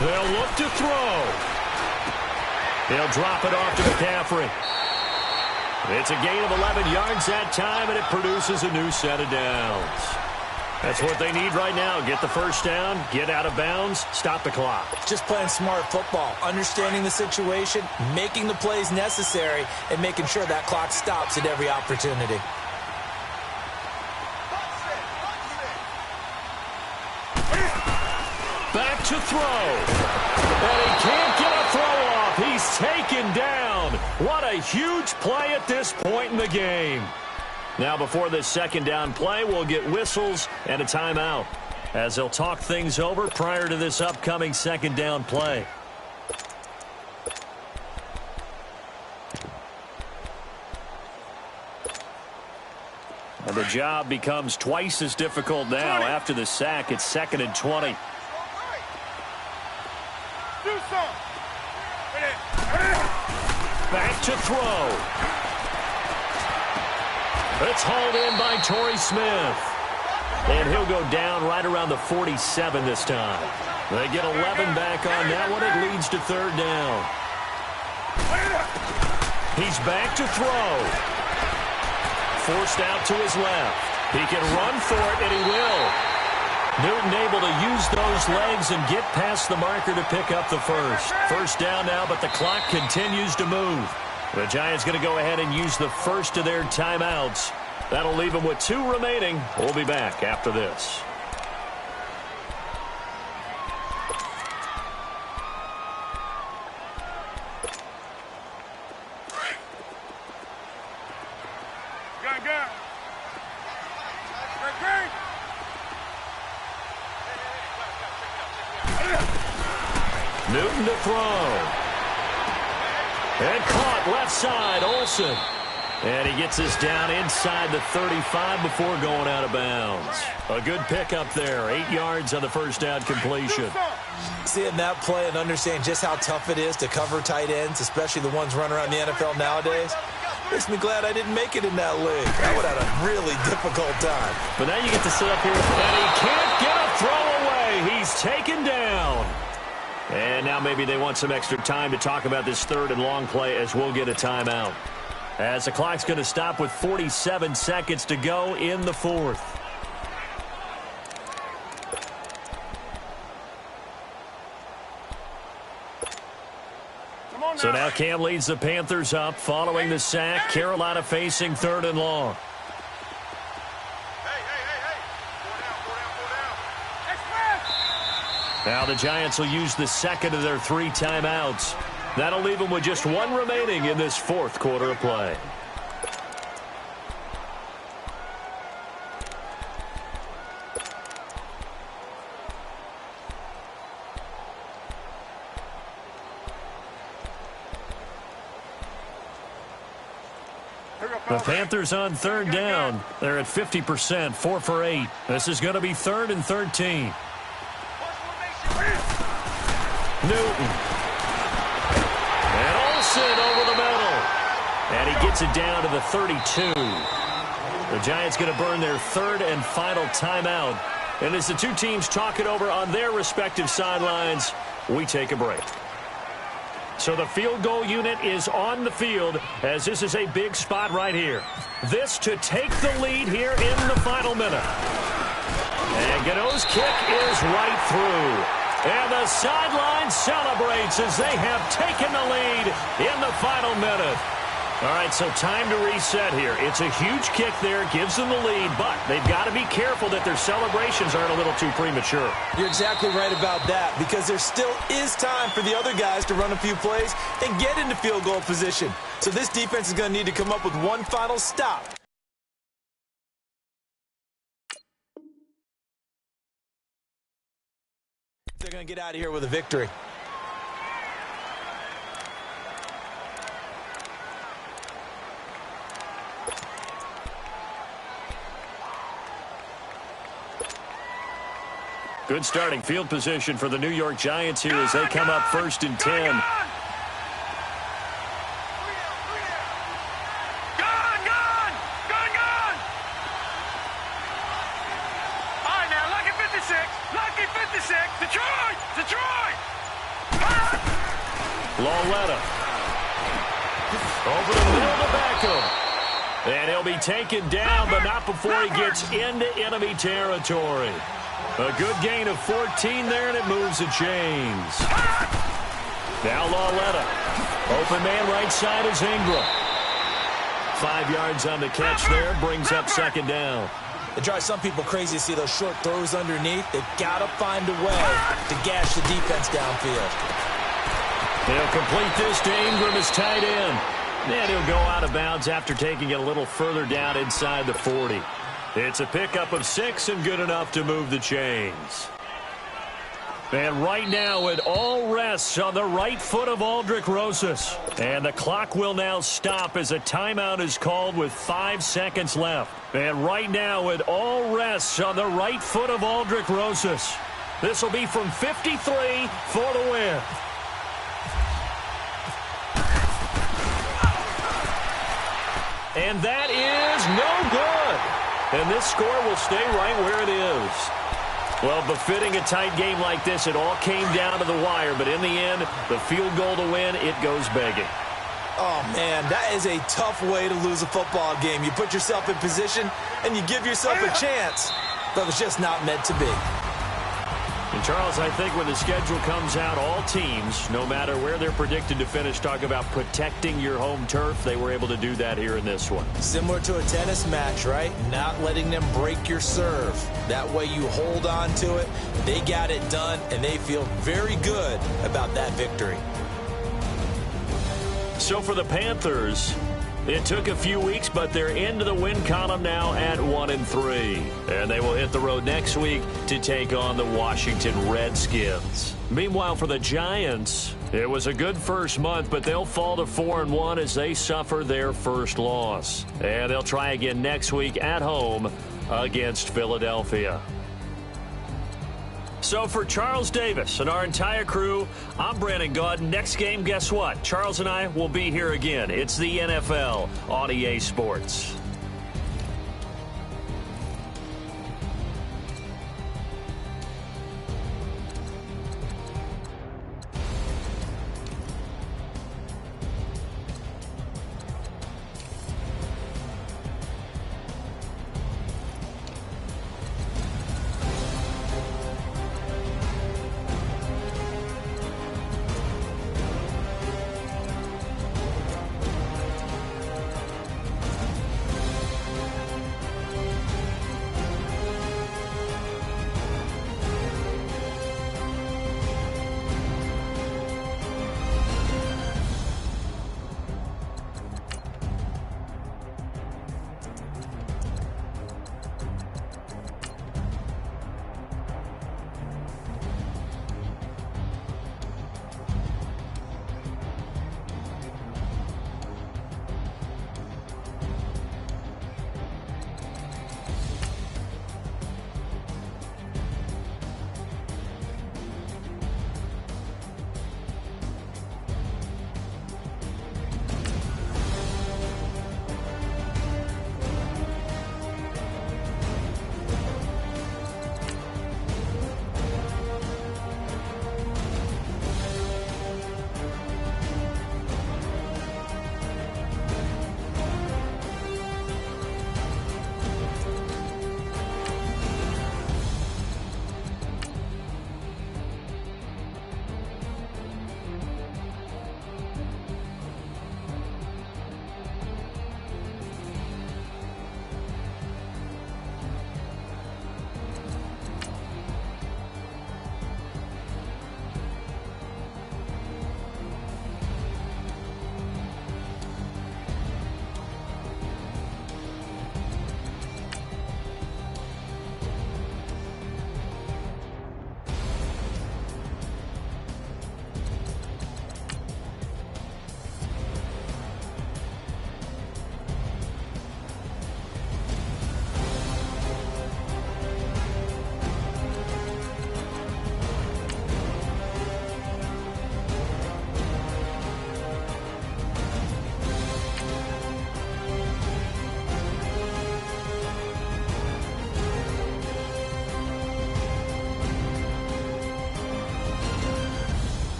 They'll look to throw. He'll drop it off to McCaffrey. It's a gain of 11 yards that time, and it produces a new set of downs. That's what they need right now. Get the first down, get out of bounds, stop the clock. Just playing smart football, understanding the situation, making the plays necessary, and making sure that clock stops at every opportunity. Back to throw. And he can't get a throw off. He's taken down. What a huge play at this point in the game. Now, before this second down play, we'll get whistles and a timeout as they'll talk things over prior to this upcoming second down play. And the job becomes twice as difficult now. After the sack. It's 2nd and 20. Back to throw. It's hauled in by Torrey Smith. And he'll go down right around the 47 this time. They get 11 back on that one. It leads to 3rd down. He's back to throw. Forced out to his left. He can run for it, and he will. Newton able to use those legs and get past the marker to pick up the first. First down now, but the clock continues to move. The Giants going to go ahead and use the first of their timeouts. That'll leave them with 2 remaining. We'll be back after this. Newton to throw. And caught left side, Olsen. And he gets this down inside the 35 before going out of bounds. A good pickup there. 8 yards on the first down completion. Seeing that play and understanding just how tough it is to cover tight ends, especially the ones running around the NFL nowadays, makes me glad I didn't make it in that league. I would have had a really difficult time. But now you get to sit up here, and he can't get a throw away. He's taken down. And now maybe they want some extra time to talk about this 3rd and long play as we'll get a timeout. As the clock's going to stop with 47 seconds to go in the 4th. So now Cam leads the Panthers up following the sack. Carolina facing 3rd and long. Now the Giants will use the second of their 3 timeouts. That'll leave them with just 1 remaining in this 4th quarter of play. The Panthers on 3rd down. They're at 50%, 4 for 8. This is going to be 3rd and 13. Newton. And Olsen over the middle. And he gets it down to the 32. The Giants going to burn their 3rd and final timeout. And as the 2 teams talk it over on their respective sidelines, we take a break. So the field goal unit is on the field as this is a big spot right here. This to take the lead here in the final minute. And Gano's kick is right through. And the sideline celebrates as they have taken the lead in the final minute. All right, so time to reset here. It's a huge kick there, gives them the lead, but they've got to be careful that their celebrations aren't a little too premature. You're exactly right about that, because there still is time for the other guys to run a few plays and get into field goal position. So this defense is going to need to come up with one final stop. They're going to get out of here with a victory. Good starting field position for the New York Giants here as they come up 1st and 10. Lauletta. Over the middle to Beckham. And he'll be taken down, but not before he gets into enemy territory. A good gain of 14 there, and it moves the chains. Now Lauletta. Open man right side is Ingram. 5 yards on the catch there, brings up 2nd down. It drives some people crazy to see those short throws underneath. They've got to find a way to gash the defense downfield. He'll complete this to Ingram as tight end. And he'll go out of bounds after taking it a little further down inside the 40. It's a pickup of 6 and good enough to move the chains. And right now it all rests on the right foot of Aldrick Rosas. And the clock will now stop as a timeout is called with 5 seconds left. And right now it all rests on the right foot of Aldrick Rosas. This will be from 53 for the win. And that is no good. And this score will stay right where it is. Well, befitting a tight game like this, it all came down to the wire. But in the end, the field goal to win, it goes begging. Oh, man, that is a tough way to lose a football game. You put yourself in position, and you give yourself a chance. But it's just not meant to be. And, Charles, I think when the schedule comes out, all teams, no matter where they're predicted to finish, talk about protecting your home turf. They were able to do that here in this one. Similar to a tennis match, right? Not letting them break your serve. That way you hold on to it. They got it done, and they feel very good about that victory. So for the Panthers, it took a few weeks, but they're into the win column now at 1-3. And they will hit the road next week to take on the Washington Redskins. Meanwhile, for the Giants, it was a good first month, but they'll fall to 4-1 as they suffer their first loss. And they'll try again next week at home against Philadelphia. So for Charles Davis and our entire crew, I'm Brandon Gaudin. Next game, guess what? Charles and I will be here again. It's the NFL on EA Sports.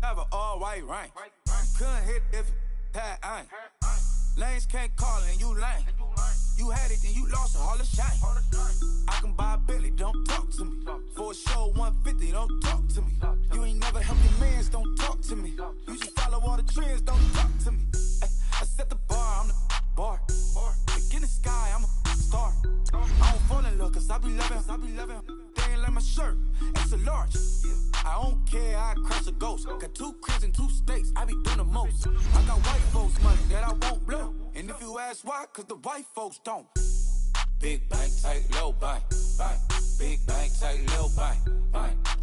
have an all-white rank. Couldn't hit if it had ain't. Lanes can't call and you lame. You had it, then you lost all the shine. I can buy a Billy, don't talk to me. For a show 150, don't talk to me. You ain't never helped your mans, don't talk to me. You just follow all the trends, don't talk to me. I set the bar, I'm the bar. Look in the sky, I'm a star. I don't fall in love, cause I be loving. They ain't like my shirt, it's a large. I don't care, I crush a ghost. Got 2 cribs in 2 states, I be doing the most. I got white folks money that I won't blow. And if you ask why, cause the white folks don't. Big bank, tight, low bank. Big bank, tight, low bank.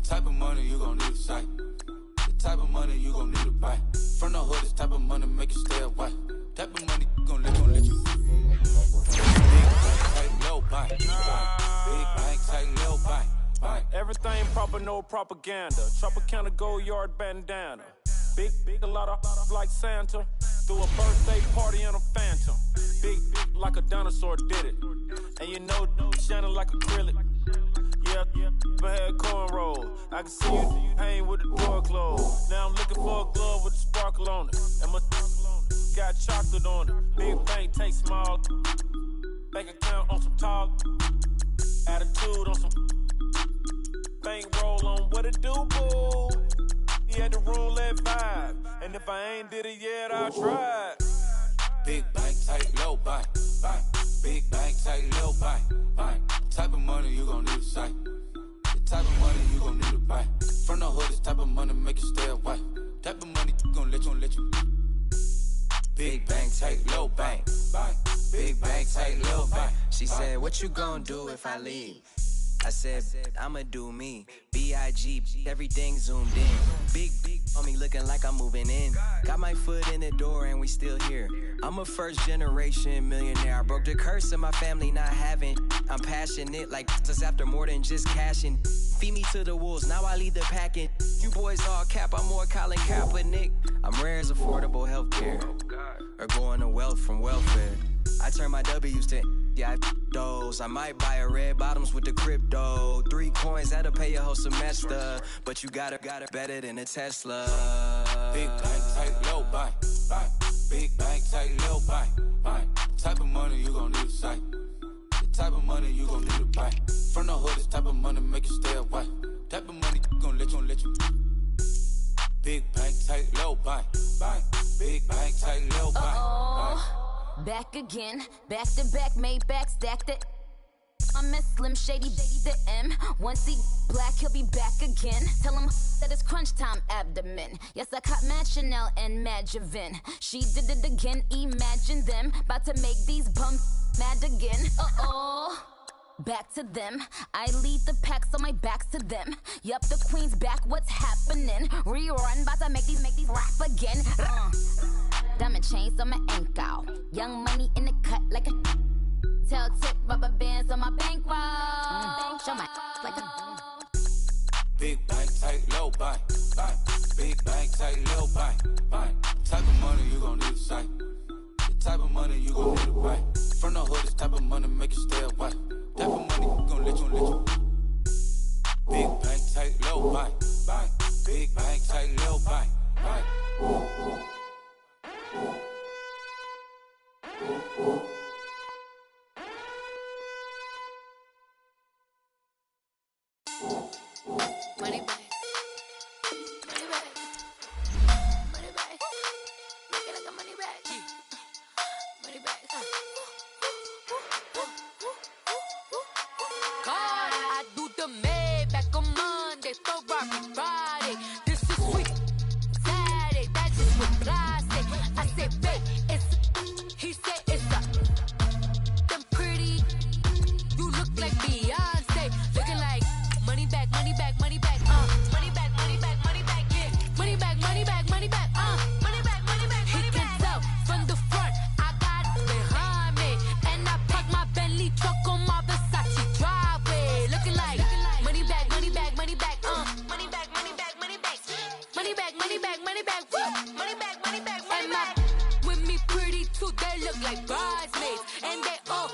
Type of money you gon' need a sight. The type of money you gon' need to buy. From the hood, this type of money make you stay away. Type of money gon' let you. Big bank, tight, low bank. Big bank, tight, low bank. Everything proper, no propaganda. Tropicana gold yard bandana. Big, a lot of like Santa. Threw a birthday party in a phantom. Big, like a dinosaur did it. And you know, shining like acrylic. Yeah, I had cornrow. I can see you hang with the door closed. Now I'm looking for a glove with a sparkle on it. And my got chocolate on it. Big bank, take small. Bank account on some talk. Attitude on some. Bankroll on what it do, boo. He had the roulette vibe. And if I ain't did it yet, I'll try. Big bank, tight, low bank. Big bank, tight, low bank. Type of money you gon' need a sight. The type of money you gon' need to buy. From the hood, this type of money make you stay away. Type of money gon' let you. Big bank, tight, low bank. Big bank, tight, low bank. She said, what you gon' do if I leave? I said, I'ma do me. B.I.G. Everything zoomed in. Big on me looking like I'm moving in. Got my foot in the door and we still here. I'm a first generation millionaire. I broke the curse of my family not having. I'm passionate like just after more than just cashing. Feed me to the wolves, now I lead the packing. You boys all cap, I'm more Colin Kaepernick. I'm rare as affordable healthcare. Or going to wealth from welfare. I turn my W's to those. I might buy a red bottoms with the crypto. 3 coins, that'll pay your whole semester. But you gotta better than a Tesla. Big bank, tight, low bank. Big bank, tight, low bank. Type of money you gon' need a sight. The type of money you gon' need to buy. From the hood, this type of money make you stay away. Type of money gon' let you. Big bank, tight, low bank. Big bank, tight, low bank. Back again, back to back, made back, stacked it. I'm a Slim Shady, the M. Once he black, he'll be back again. Tell him that it's crunch time abdomen. Yes, I caught Mad Chanel and Mad Javin. She did it again, imagine them. About to make these bums mad again. Back to them. I lead the pack, so my back's to them. Yup, the queen's back, what's happening? Rerun, about to make these rap again. Diamond chains on my ankle. Young money in the cut like a tail tip, rubber bands on my bankroll. Show my like a Big bank, tight, low bank. Big bank, tight, low bank. Type of money you gon' need a sight. The type of money you gon' need to buy. From the hood, this type of money make you stay away. Type of money gon' let you. Big bank, tight, low bank. Big bank, tight, low bank. Money back. Make it like a money back. Money back. God, I do the Maybach on Monday, Ferrari Friday. This is sweet. Saturday, that's just with plastic. I said, babe, he said it's them pretty. You look like Beyonce, looking like money back, money back, money back, money back, money back, money back, yeah, money back, money back, money back, money back, money back. He can tell from the front, I got it behind me, and I park my Bentley truck on my Versace driveway, looking like money back, money back, money back, money back, money back, money back, money back, money back, money back, money back, money back, money back. With me pretty too, they look like bridesmaids, and they all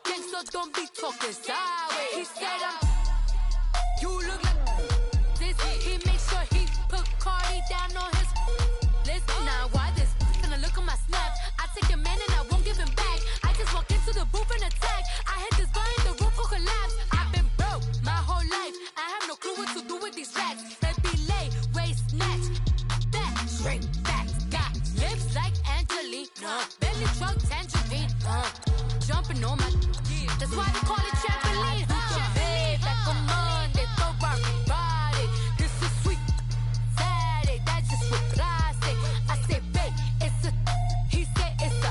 gang, so don't be talking sideways. He said you look like this. He made sure he put Cardi down on That's why they call it trampoline. Hey, back on Monday, throw rock Friday. This is sweet Saturday. That's just what I say. I say, babe, it's a. He said it's a.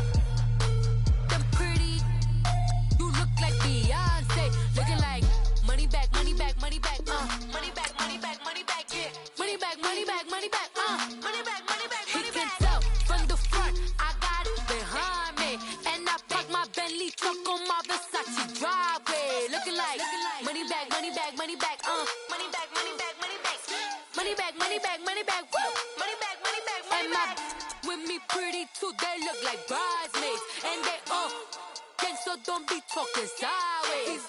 Them pretty. You look like Beyonce. Looking like money back, money back, money back. Money back, money back, money back. Yeah. Money back, money back, money back. Money back, money back, money back. He can tell from the front. I got it behind me, and I park my Bentley truck on my Versace driveway. Looking like money back, money back, money back. Money back, money back, money back. Money back, money back, money back. Woo. Money back, money back, money back. And my with me pretty too. They look like bridesmaids, and they all gang, so don't be talking sideways.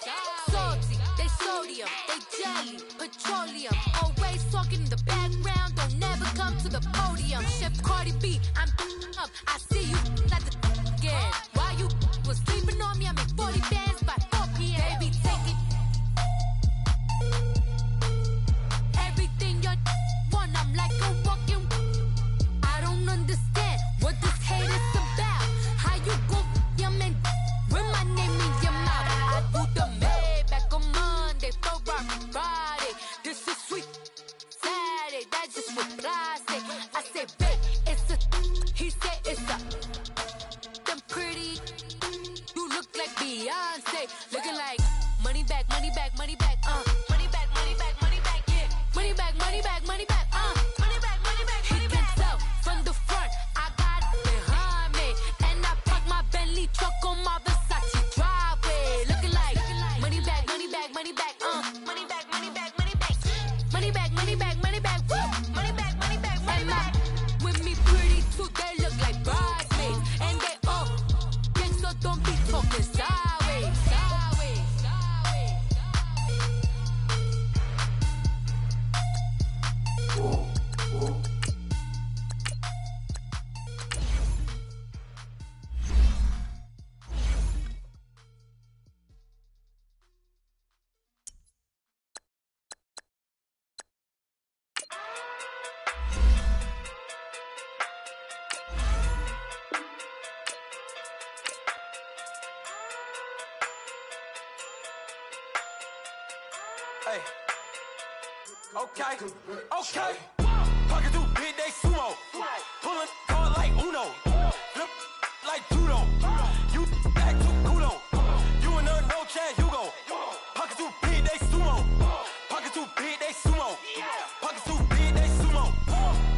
Salty, they sodium, they jelly, petroleum. Always talking in the background, don't never come to the podium. Chef Cardi B, I'm up. I see you at the again. While you was sleeping on me, I make 40 bands by 4 p.m. Baby, take it. Everything you want, I'm like a walking. I don't understand what this hate is about. How you go, your man, with my name in your mouth. I do the Maybach on Monday, throw rock Friday. This is sweet Saturday, that's just what I say. I say, babe, it's a. He said it's a. Them pretty. You look like Beyonce. Looking like money back, money back, money back. Money back, money back, money back. Yeah. Money back, money back, money back. Money back, money back, money back. He can tell from the front. I got it behind me, and I park my Bentley truck on my Versace driveway. Looking like money back, money back, money back. Money back, money back, money back. Money back, money back, money back. Woo. Money back, money back, money back. With me pretty too, they look like bridesmaids, and they all gang, so don't be talking sideways. Sideways, sideways. Hey. Okay. Pocket through big day sumo. Pulling card like Uno. Flip like judo. You act too kudo. You and her no chance, you go. Pocket through big day sumo. Pocket through big day sumo. Pocket through big day sumo.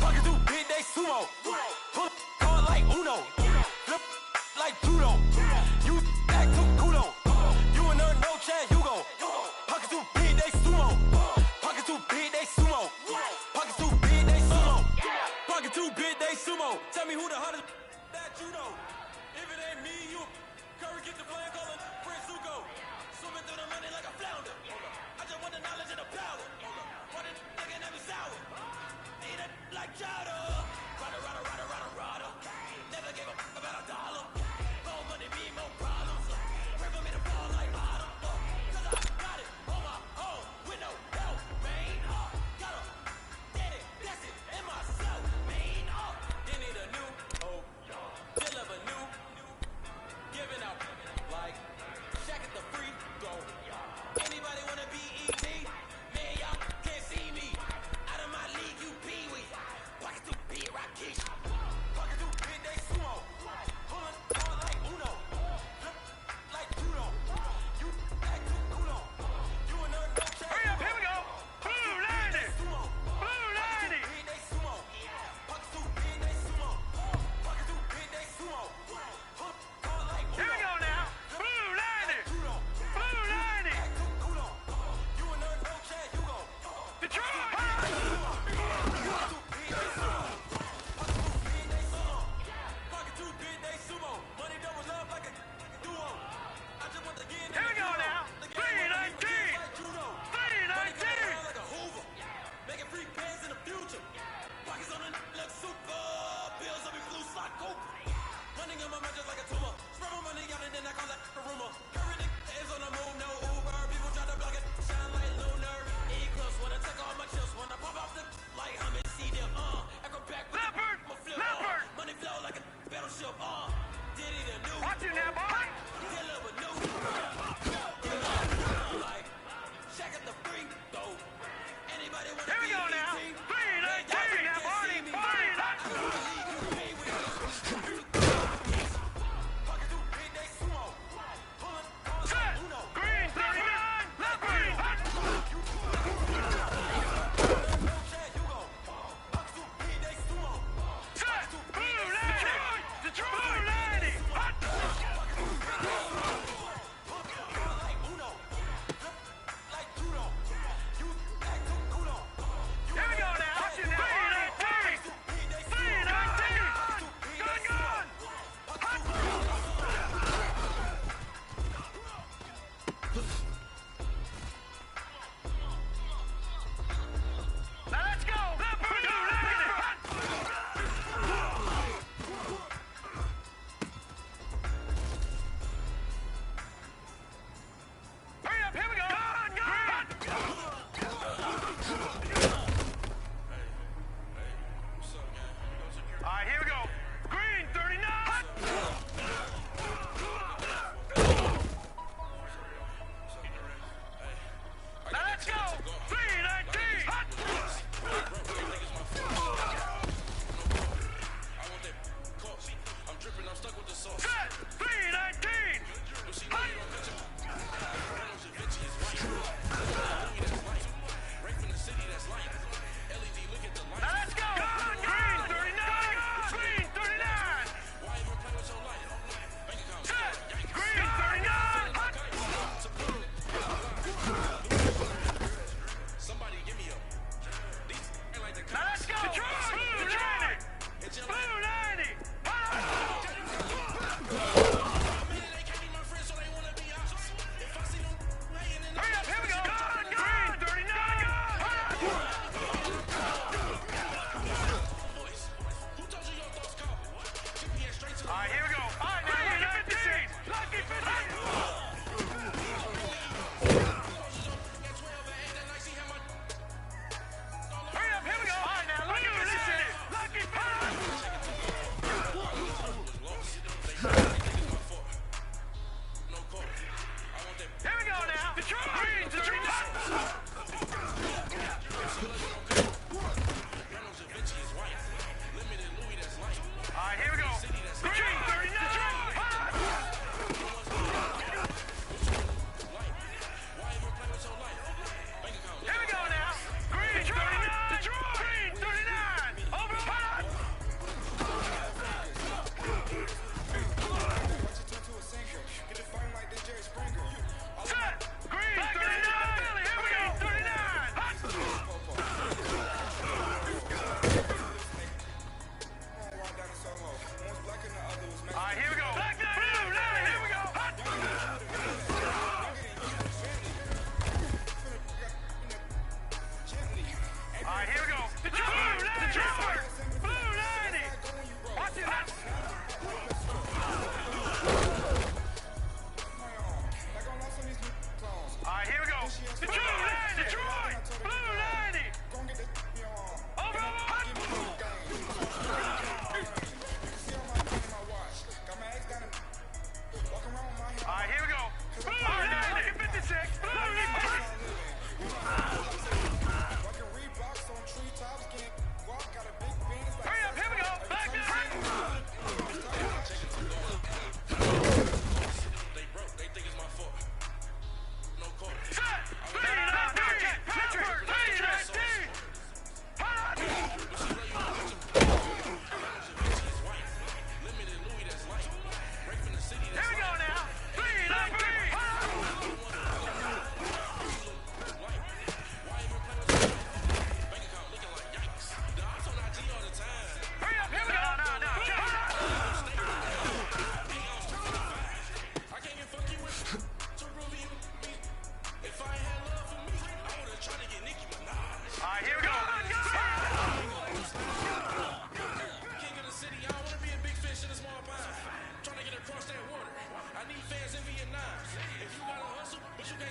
Pocket through big day sumo. Pull card like Uno. Flip like judo. You act too kudo. You and her no chance, you go. Pocket through big day sumo. Pocket too big, they sumo. Pocket too big, they sumo. Pocket too big, they sumo. Tell me who the hottest that you know. If it ain't me, you. Curry get the flame calling Prince Zuko. Swimming through the money like a flounder. I just want the knowledge and the power. Want it nigga never sour. Eat it like chowder. Rada. Never gave a fuck about a dollar. More money, me, more problems. Pray for me to fall like bottom. Cause I got it on my own with no help, man. Got a daddy, that's it, and myself, man. They need a new hope, deliver new, giving out like Shaq at the free throw. Anybody wanna be ET? Man, y'all can't see me. Out of my league, you pee-wee. Pocket too big, Rakesh.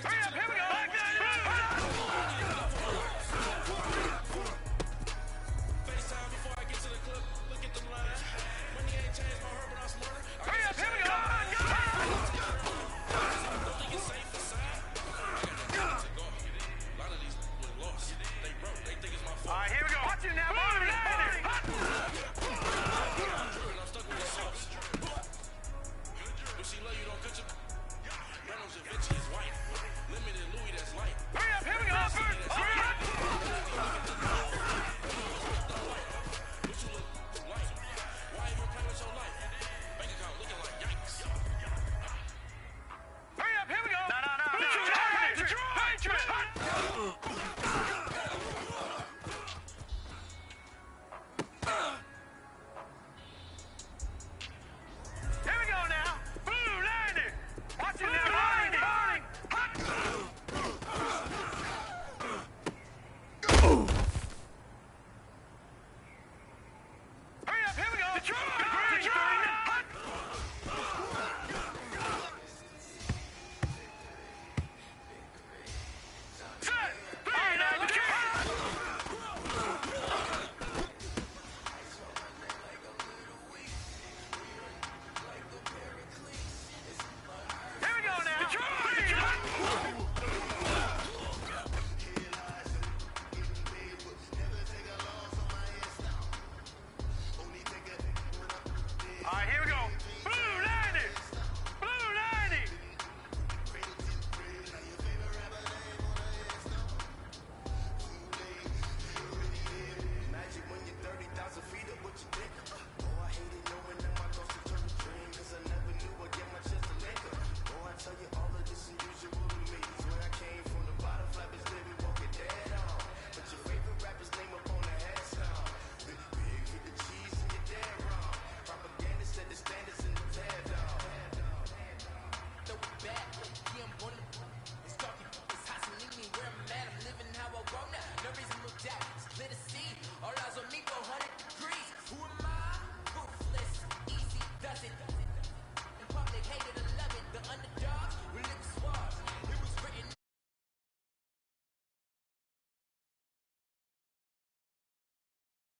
Hurry up, here we go.